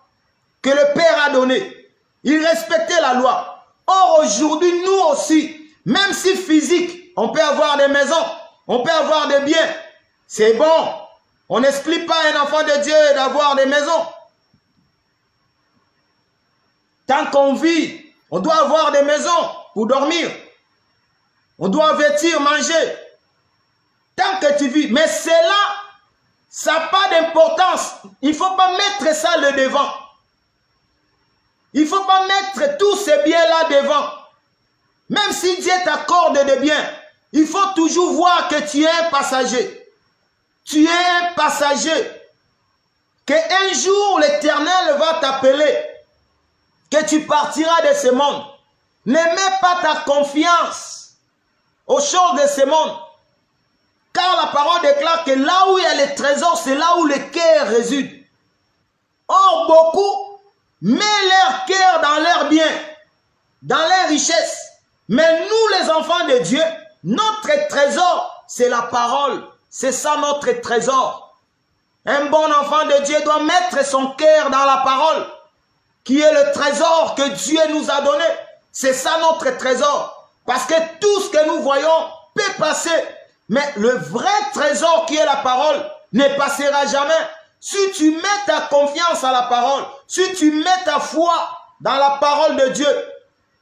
Speaker 1: que le Père a donnée. Ils respectaient la loi. Or, aujourd'hui, nous aussi, même si physique, on peut avoir des maisons, on peut avoir des biens. C'est bon. On n'exclut pas un enfant de Dieu d'avoir des maisons. Tant qu'on vit, on doit avoir des maisons pour dormir. On doit vêtir, manger. Tant que tu vis. Mais cela, ça n'a pas d'importance. Il ne faut pas mettre ça le devant. Il ne faut pas mettre tous ces biens-là devant. Même si Dieu t'accorde des biens, il faut toujours voir que tu es un passager. Tu es un passager. Qu'un jour l'Éternel va t'appeler. Que tu partiras de ce monde. Ne mets pas ta confiance aux choses de ce monde. Car la parole déclare que là où il y a les trésors, c'est là où le cœur réside. Or, beaucoup mettent leur cœur dans leurs biens, dans leurs richesses. Mais nous, les enfants de Dieu, notre trésor, c'est la parole. C'est ça notre trésor. Un bon enfant de Dieu doit mettre son cœur dans la parole, qui est le trésor que Dieu nous a donné. C'est ça notre trésor. Parce que tout ce que nous voyons peut passer. Mais le vrai trésor qui est la parole ne passera jamais. Si tu mets ta confiance à la parole, si tu mets ta foi dans la parole de Dieu,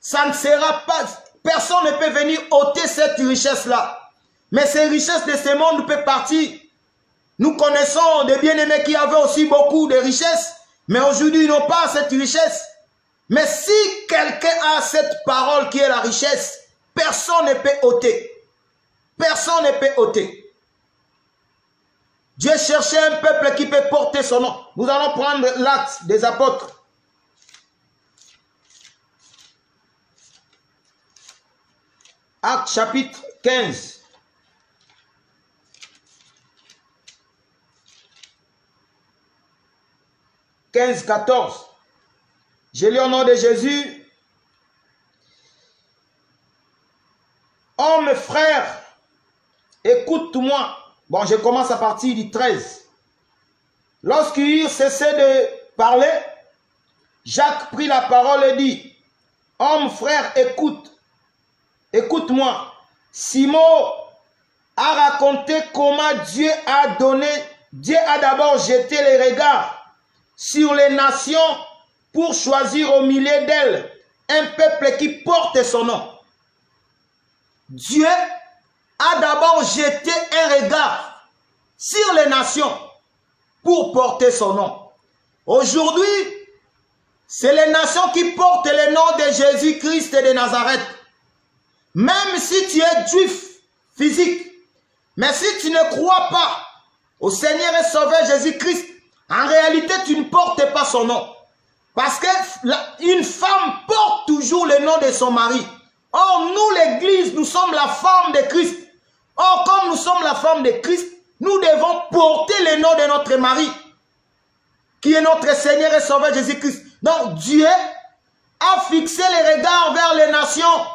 Speaker 1: ça ne sera pas... Personne ne peut venir ôter cette richesse-là. Mais ces richesses de ce monde peuvent partir. Nous connaissons des bien-aimés qui avaient aussi beaucoup de richesses, mais aujourd'hui ils n'ont pas cette richesse. Mais si quelqu'un a cette parole qui est la richesse, personne ne peut ôter. Personne ne peut ôter. Dieu cherchait un peuple qui peut porter son nom. Nous allons prendre l'acte des apôtres. Acte chapitre 15. « 15, 14. Je lis au nom de Jésus. Homme, frère, écoute-moi. Bon, je commence à partir du 13. Lorsqu'il eut cessé de parler, Jacques prit la parole et dit, « Homme, frère, écoute, écoute-moi. Simon a raconté comment Dieu a d'abord jeté les regards sur les nations pour choisir au milieu d'elles un peuple qui porte son nom. Dieu a d'abord jeté un regard sur les nations pour porter son nom. Aujourd'hui, c'est les nations qui portent le nom de Jésus-Christ de Nazareth. Même si tu es juif physique, mais si tu ne crois pas au Seigneur et Sauveur Jésus-Christ, en réalité, tu ne portes pas son nom. Parce qu'une femme porte toujours le nom de son mari. Or, nous, l'Église, nous sommes la femme de Christ. Or, comme nous sommes la femme de Christ, nous devons porter le nom de notre mari, qui est notre Seigneur et Sauveur Jésus-Christ. Donc, Dieu a fixé les regards vers les nations.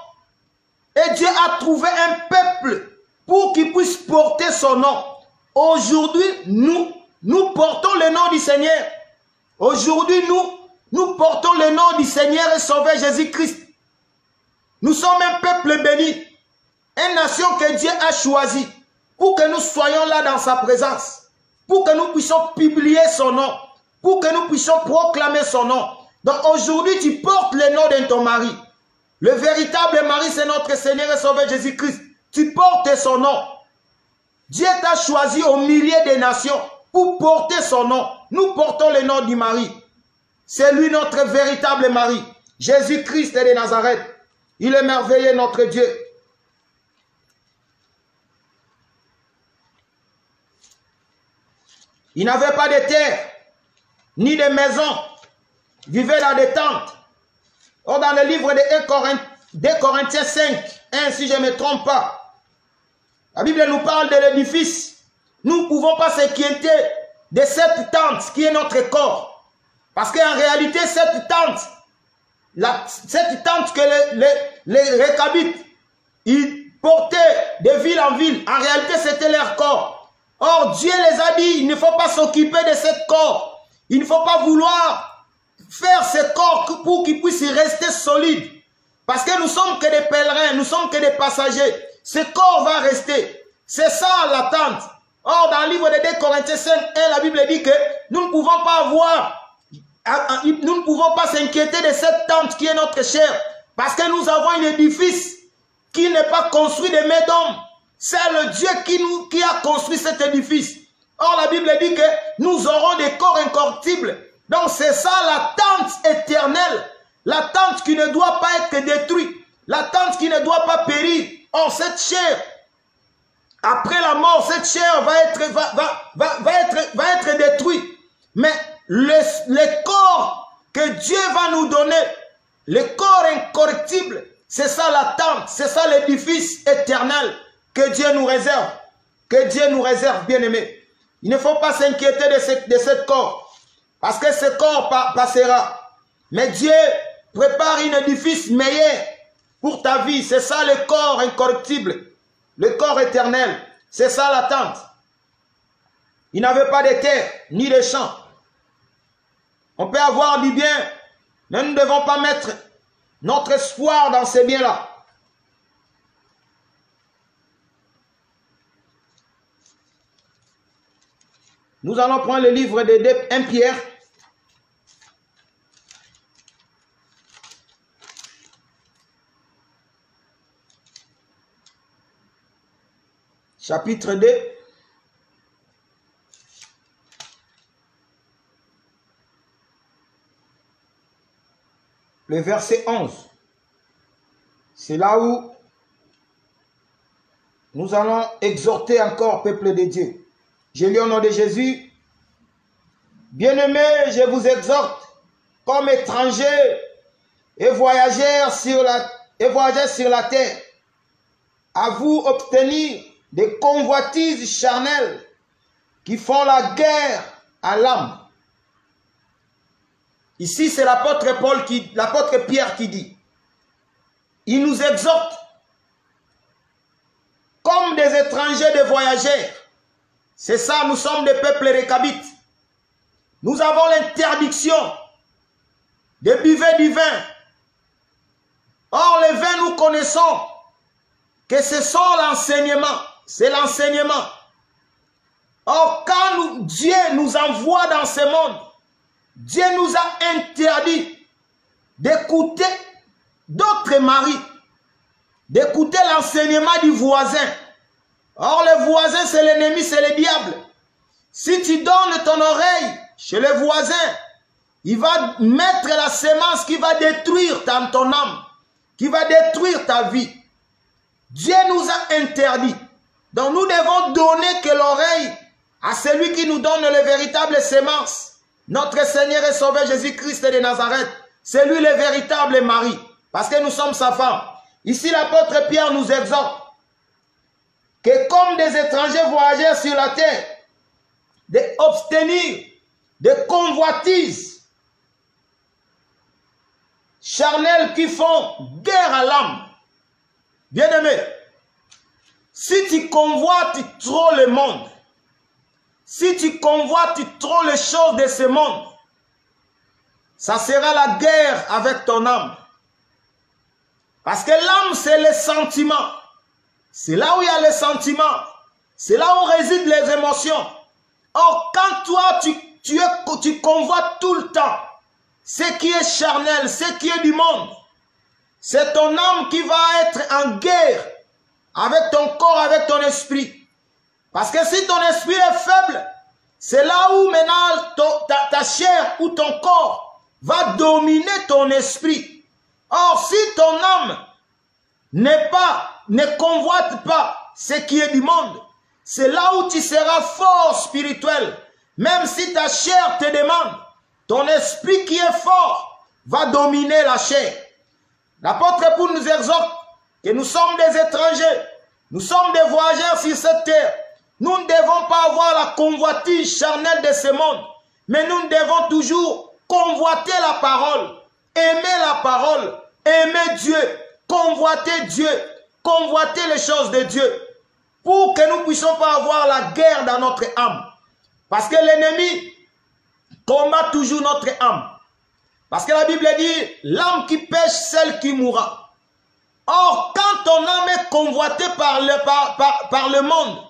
Speaker 1: Et Dieu a trouvé un peuple pour qu'il puisse porter son nom. Aujourd'hui, nous portons le nom du Seigneur. Aujourd'hui, nous portons le nom du Seigneur et Sauveur Jésus-Christ. Nous sommes un peuple béni, une nation que Dieu a choisie pour que nous soyons là dans sa présence, pour que nous puissions publier son nom, pour que nous puissions proclamer son nom. Donc aujourd'hui, tu portes le nom de ton mari. Le véritable mari, c'est notre Seigneur et Sauveur Jésus-Christ. Tu portes son nom. Dieu t'a choisi au milieu des nations pour porter son nom. Nous portons le nom du mari. C'est lui notre véritable mari. Jésus-Christ de Nazareth. Il est merveilleux, notre Dieu. Il n'avait pas de terre, ni de maison. Il vivait dans des tentes. Or, dans le livre de 2 Corinthiens 5, 1, si je ne me trompe pas, la Bible nous parle de l'édifice. Nous ne pouvons pas s'inquiéter de cette tente qui est notre corps. Parce qu'en réalité, cette tente que les Récabites, ils portaient de ville en ville, en réalité, c'était leur corps. Or, Dieu les a dit, il ne faut pas s'occuper de ce corps. Il ne faut pas vouloir faire ce corps pour qu'il puisse rester solide. Parce que nous sommes que des pèlerins, nous sommes que des passagers. Ce corps va rester. C'est ça l'attente. Or, dans le livre de 2 Corinthiens 5, 1, la Bible dit que nous ne pouvons pas s'inquiéter de cette tente qui est notre chair. Parce que nous avons un édifice qui n'est pas construit de mains d'hommes. C'est le Dieu qui a construit cet édifice. Or, la Bible dit que nous aurons des corps incorruptibles. Donc, c'est ça la tente éternelle. La tente qui ne doit pas être détruite. La tente qui ne doit pas périr. Or, cette chair, après la mort, cette chair va être détruite. Mais le corps que Dieu va nous donner, le corps incorruptible, c'est ça la tente, c'est ça l'édifice éternel que Dieu nous réserve. Que Dieu nous réserve, bien-aimés. Il ne faut pas s'inquiéter de ce corps. Parce que ce corps passera. Mais Dieu prépare un édifice meilleur pour ta vie. C'est ça le corps incorruptible. Le corps éternel. C'est ça l'attente. Il n'avait pas de terre, ni de champs. On peut avoir du bien, mais nous ne devons pas mettre notre espoir dans ces biens-là. Nous allons prendre le livre de 1 Pierre. Chapitre 2. Le verset 11. C'est là où nous allons exhorter encore, peuple de Dieu. Je lis au nom de Jésus. Bien-aimés, je vous exhorte, comme étrangers et voyageurs sur la terre, à vous obtenir des convoitises charnelles qui font la guerre à l'âme. Ici, c'est l'apôtre Pierre qui dit. Il nous exhorte comme des étrangers, des voyageurs. C'est ça, nous sommes des peuples récabites. nous avons l'interdiction de buvez du vin. Or, le vin, nous connaissons que ce sont l'enseignement. C'est l'enseignement. Or, quand Dieu nous envoie dans ce monde, Dieu nous a interdit d'écouter d'autres maris, d'écouter l'enseignement du voisin. Or, le voisin, c'est l'ennemi, c'est le diable. Si tu donnes ton oreille chez le voisin, il va mettre la semence qui va détruire ton âme, qui va détruire ta vie. Dieu nous a interdit. Donc, nous devons donner que l'oreille à celui qui nous donne les véritables semences. Notre Seigneur et Sauveur Jésus-Christ de Nazareth, c'est lui le véritable mari, parce que nous sommes sa femme. Ici, l'apôtre Pierre nous exhorte que comme des étrangers voyageurs sur la terre, d'obtenir des convoitises charnelles qui font guerre à l'âme. Bien-aimé, si tu convoites trop le monde, si tu convoites trop les choses de ce monde, ça sera la guerre avec ton âme. Parce que l'âme, c'est les sentiments. C'est là où il y a les sentiments. C'est là où résident les émotions. Or, quand toi, tu convoites tout le temps ce qui est charnel, ce qui est du monde, c'est ton âme qui va être en guerre avec ton corps, avec ton esprit. Parce que si ton esprit est faible, c'est là où maintenant ta chair ou ton corps va dominer ton esprit. Or, si ton âme ne convoite pas ce qui est du monde, c'est là où tu seras fort spirituel. Même si ta chair te demande, ton esprit qui est fort va dominer la chair. L'apôtre Paul nous exhorte que nous sommes des étrangers, nous sommes des voyageurs sur cette terre. Nous ne devons pas avoir la convoitise charnelle de ce monde, mais nous devons toujours convoiter la parole, aimer Dieu, convoiter les choses de Dieu, pour que nous ne puissions pas avoir la guerre dans notre âme. Parce que l'ennemi combat toujours notre âme. Parce que la Bible dit, l'âme qui pêche, celle qui mourra. Or, quand ton âme est convoitée par le monde,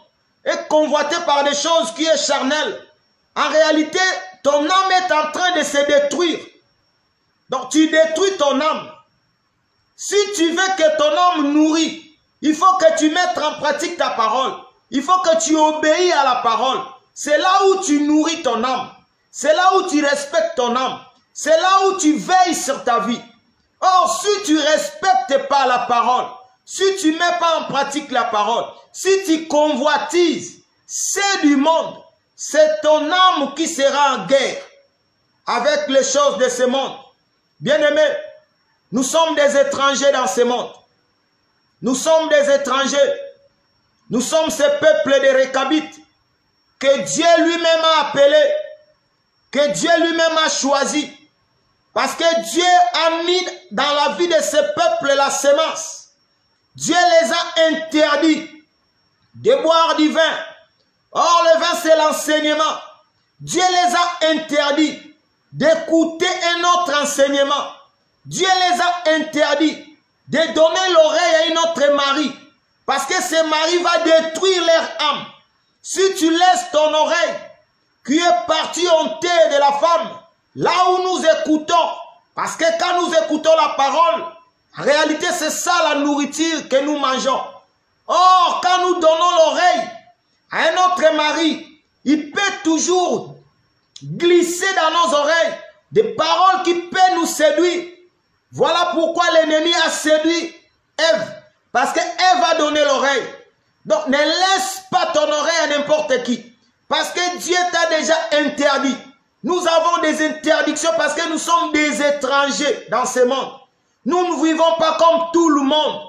Speaker 1: est convoitée par des choses qui sont charnelles, en réalité, ton âme est en train de se détruire. Donc, tu détruis ton âme. Si tu veux que ton âme nourrit, il faut que tu mettes en pratique ta parole. Il faut que tu obéis à la parole. C'est là où tu nourris ton âme. C'est là où tu respectes ton âme. C'est là où tu veilles sur ta vie. Or, si tu ne respectes pas la parole, si tu ne mets pas en pratique la parole, si tu convoitises, c'est du monde. C'est ton âme qui sera en guerre avec les choses de ce monde. Bien-aimés, nous sommes des étrangers dans ce monde. Nous sommes des étrangers. Nous sommes ce peuple de Récabites que Dieu lui-même a appelé, que Dieu lui-même a choisi. Parce que Dieu a mis dans la vie de ce peuple la semence. Dieu les a interdits de boire du vin. Or, le vin, c'est l'enseignement. Dieu les a interdits d'écouter un autre enseignement. Dieu les a interdits de donner l'oreille à un autre mari. Parce que ce mari va détruire leur âme. Si tu laisses ton oreille, qui est partie hontée de la femme, là où nous écoutons, parce que quand nous écoutons la parole, en réalité c'est ça la nourriture que nous mangeons. Or, quand nous donnons l'oreille à un autre mari, il peut toujours glisser dans nos oreilles des paroles qui peuvent nous séduire. Voilà pourquoi l'ennemi a séduit Ève, parce qu'Ève a donné l'oreille. Donc ne laisse pas ton oreille à n'importe qui, parce que Dieu t'a déjà interdit. Nous avons des interdictions parce que nous sommes des étrangers dans ce monde. Nous ne vivons pas comme tout le monde.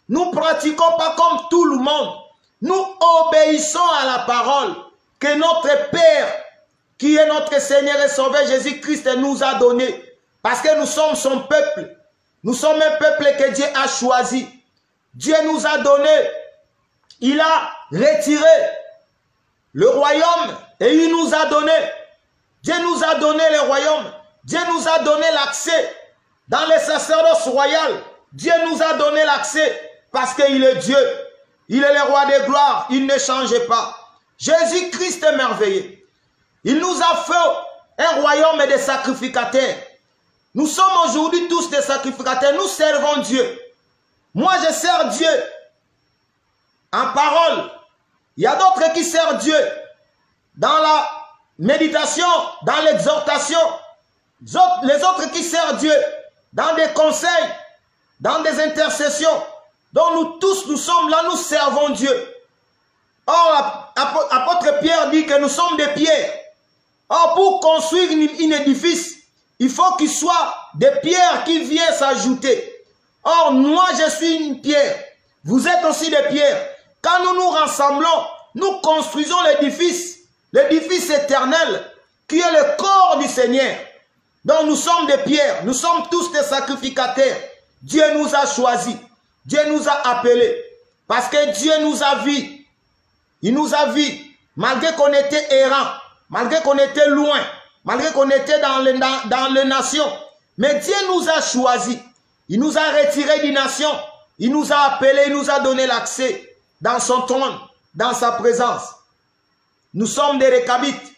Speaker 1: Nous ne pratiquons pas comme tout le monde. Nous obéissons à la parole que notre Père, qui est notre Seigneur et Sauveur Jésus-Christ, nous a donnée. Parce que nous sommes son peuple. Nous sommes un peuple que Dieu a choisi. Dieu nous a donné. Il a retiré le royaume et il nous a donné Dieu nous a donné le royaume. Dieu nous a donné l'accès dans les sacerdoces royales. Dieu nous a donné l'accès parce qu'il est Dieu. Il est le roi des gloires. Il ne change pas. Jésus-Christ est merveilleux. Il nous a fait un royaume des sacrificateurs. Nous sommes aujourd'hui tous des sacrificateurs. Nous servons Dieu. Moi, je sers Dieu en parole. Il y a d'autres qui servent Dieu dans la méditation, dans l'exhortation. Les autres qui servent Dieu dans des conseils, dans des intercessions. Donc nous tous, nous sommes là, nous servons Dieu. Or, l'apôtre Pierre dit que nous sommes des pierres. Or, pour construire un édifice, il faut qu'il soit des pierres qui viennent s'ajouter. Or, moi, je suis une pierre. Vous êtes aussi des pierres. Quand nous nous rassemblons, nous construisons l'édifice éternel, qui est le corps du Seigneur. Donc, nous sommes des pierres. Nous sommes tous des sacrificateurs. Dieu nous a choisis. Dieu nous a appelés. Parce que Dieu nous a vus. Il nous a vus. Malgré qu'on était errants. Malgré qu'on était loin. Malgré qu'on était dans les nations. Mais Dieu nous a choisis. Il nous a retirés des nations. Il nous a appelés. Il nous a donné l'accès dans son trône. Dans sa présence. Nous sommes des Récabites.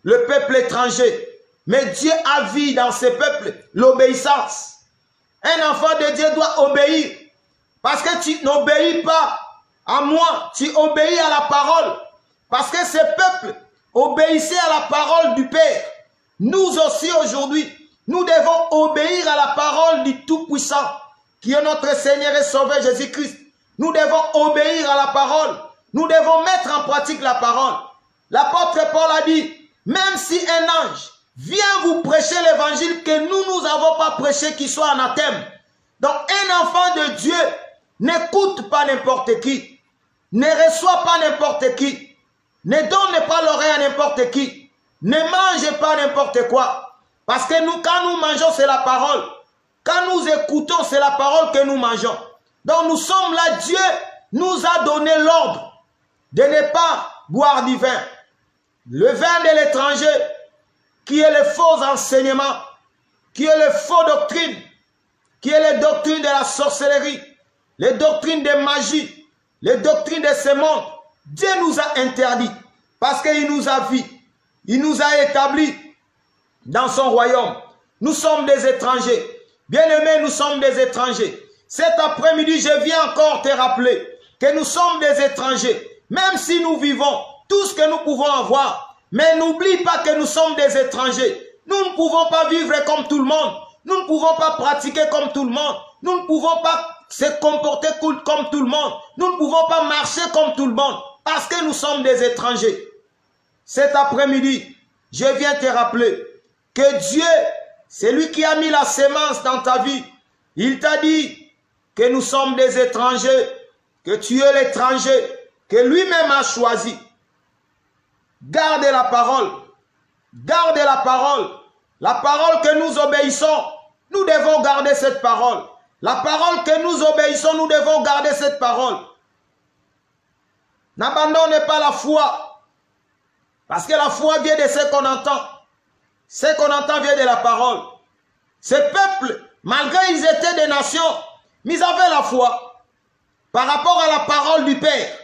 Speaker 1: Le peuple étranger. Mais Dieu a vu dans ce peuple l'obéissance. Un enfant de Dieu doit obéir. Parce que tu n'obéis pas à moi, tu obéis à la parole. Parce que ce peuple obéissait à la parole du Père. Nous aussi aujourd'hui, nous devons obéir à la parole du Tout-Puissant, qui est notre Seigneur et Sauveur Jésus-Christ. Nous devons obéir à la parole. Nous devons mettre en pratique la parole. L'apôtre Paul a dit, même si un ange vient vous prêcher l'évangile que nous n'avons pas prêché, qui soit anathème. Donc un enfant de Dieu n'écoute pas n'importe qui, ne reçoit pas n'importe qui, ne donne pas l'oreille à n'importe qui, ne mange pas n'importe quoi. Parce que nous, quand nous mangeons, c'est la parole. Quand nous écoutons, c'est la parole que nous mangeons. Donc nous sommes là, Dieu nous a donné l'ordre de ne pas boire du vin. Le vin de l'étranger, qui est le faux enseignement, qui est le faux doctrine, qui est les doctrines de la sorcellerie, les doctrines de magie, les doctrines de ce monde. Dieu nous a interdit parce qu'il nous a vus, il nous a établis dans son royaume. Nous sommes des étrangers. Bien-aimés, nous sommes des étrangers. Cet après-midi, je viens encore te rappeler que nous sommes des étrangers. Même si nous vivons tout ce que nous pouvons avoir, mais n'oublie pas que nous sommes des étrangers. Nous ne pouvons pas vivre comme tout le monde. Nous ne pouvons pas pratiquer comme tout le monde. Nous ne pouvons pas se comporter comme tout le monde. Nous ne pouvons pas marcher comme tout le monde. Parce que nous sommes des étrangers. Cet après-midi, je viens te rappeler que Dieu, c'est lui qui a mis la sémence dans ta vie. Il t'a dit que nous sommes des étrangers, que tu es l'étranger, que lui-même a choisi. Garde la parole. Garde la parole. La parole que nous obéissons, nous devons garder cette parole. La parole que nous obéissons, nous devons garder cette parole. N'abandonne pas la foi. Parce que la foi vient de ce qu'on entend. Ce qu'on entend vient de la parole. Ces peuples, malgré ils étaient des nations, mais ils avaient la foi. Par rapport à la parole du Père.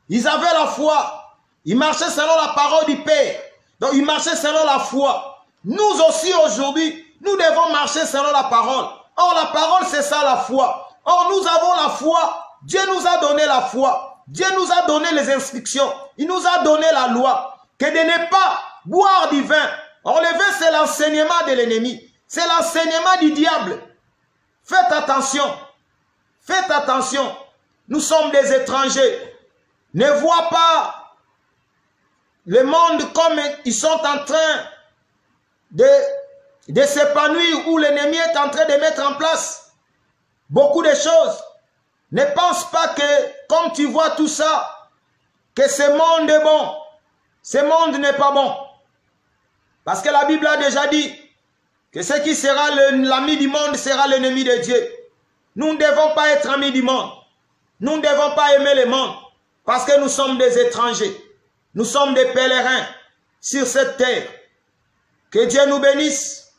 Speaker 1: Ils avaient la foi. Ils marchaient selon la parole du Père. Donc ils marchaient selon la foi. Nous aussi aujourd'hui, nous devons marcher selon la parole. Or la parole c'est ça la foi. Or nous avons la foi. Dieu nous a donné la foi. Dieu nous a donné les instructions. Il nous a donné la loi. Que de ne pas boire du vin. Or le vin c'est l'enseignement de l'ennemi. C'est l'enseignement du diable. Faites attention. Faites attention. Nous sommes des étrangers. Ne vois pas le monde comme ils sont en train de s'épanouir, où l'ennemi est en train de mettre en place beaucoup de choses. Ne pense pas que, comme tu vois tout ça, que ce monde est bon. Ce monde n'est pas bon. Parce que la Bible a déjà dit que ce qui sera l'ami du monde sera l'ennemi de Dieu. Nous ne devons pas être amis du monde. Nous ne devons pas aimer le monde. Parce que nous sommes des étrangers. Nous sommes des pèlerins sur cette terre. Que Dieu nous bénisse.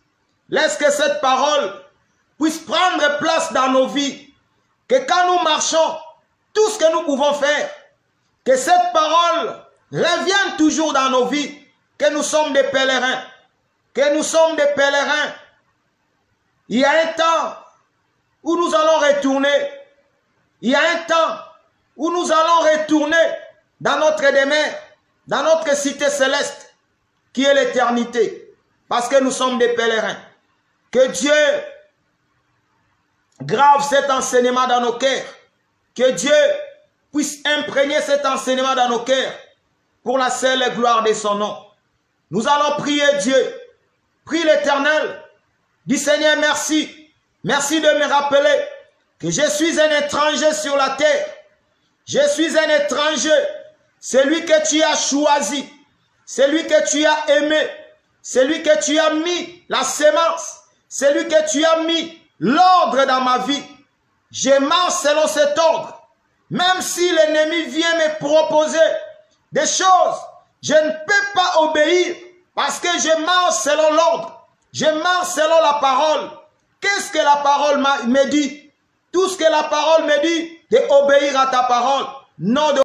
Speaker 1: Laisse que cette parole puisse prendre place dans nos vies. Que quand nous marchons, tout ce que nous pouvons faire, que cette parole revienne toujours dans nos vies. Que nous sommes des pèlerins. Que nous sommes des pèlerins. Il y a un temps où nous allons retourner. Il y a un temps où nous allons retourner dans notre demeure, dans notre cité céleste, qui est l'éternité. Parce que nous sommes des pèlerins. Que Dieu grave cet enseignement dans nos cœurs. Que Dieu puisse imprégner cet enseignement dans nos cœurs pour la seule gloire de son nom. Nous allons prier Dieu. Prie l'Éternel. Dis Seigneur, merci. Merci de me rappeler que je suis un étranger sur la terre. Je suis un étranger. Celui que tu as choisi. Celui que tu as aimé. Celui que tu as mis la sémence. Celui que tu as mis l'ordre dans ma vie. Je marche selon cet ordre. Même si l'ennemi vient me proposer des choses, je ne peux pas obéir parce que je marche selon l'ordre. Je marche selon la parole. Qu'est-ce que la parole me dit? Tout ce que la parole me dit, d'obéir à ta parole. Non de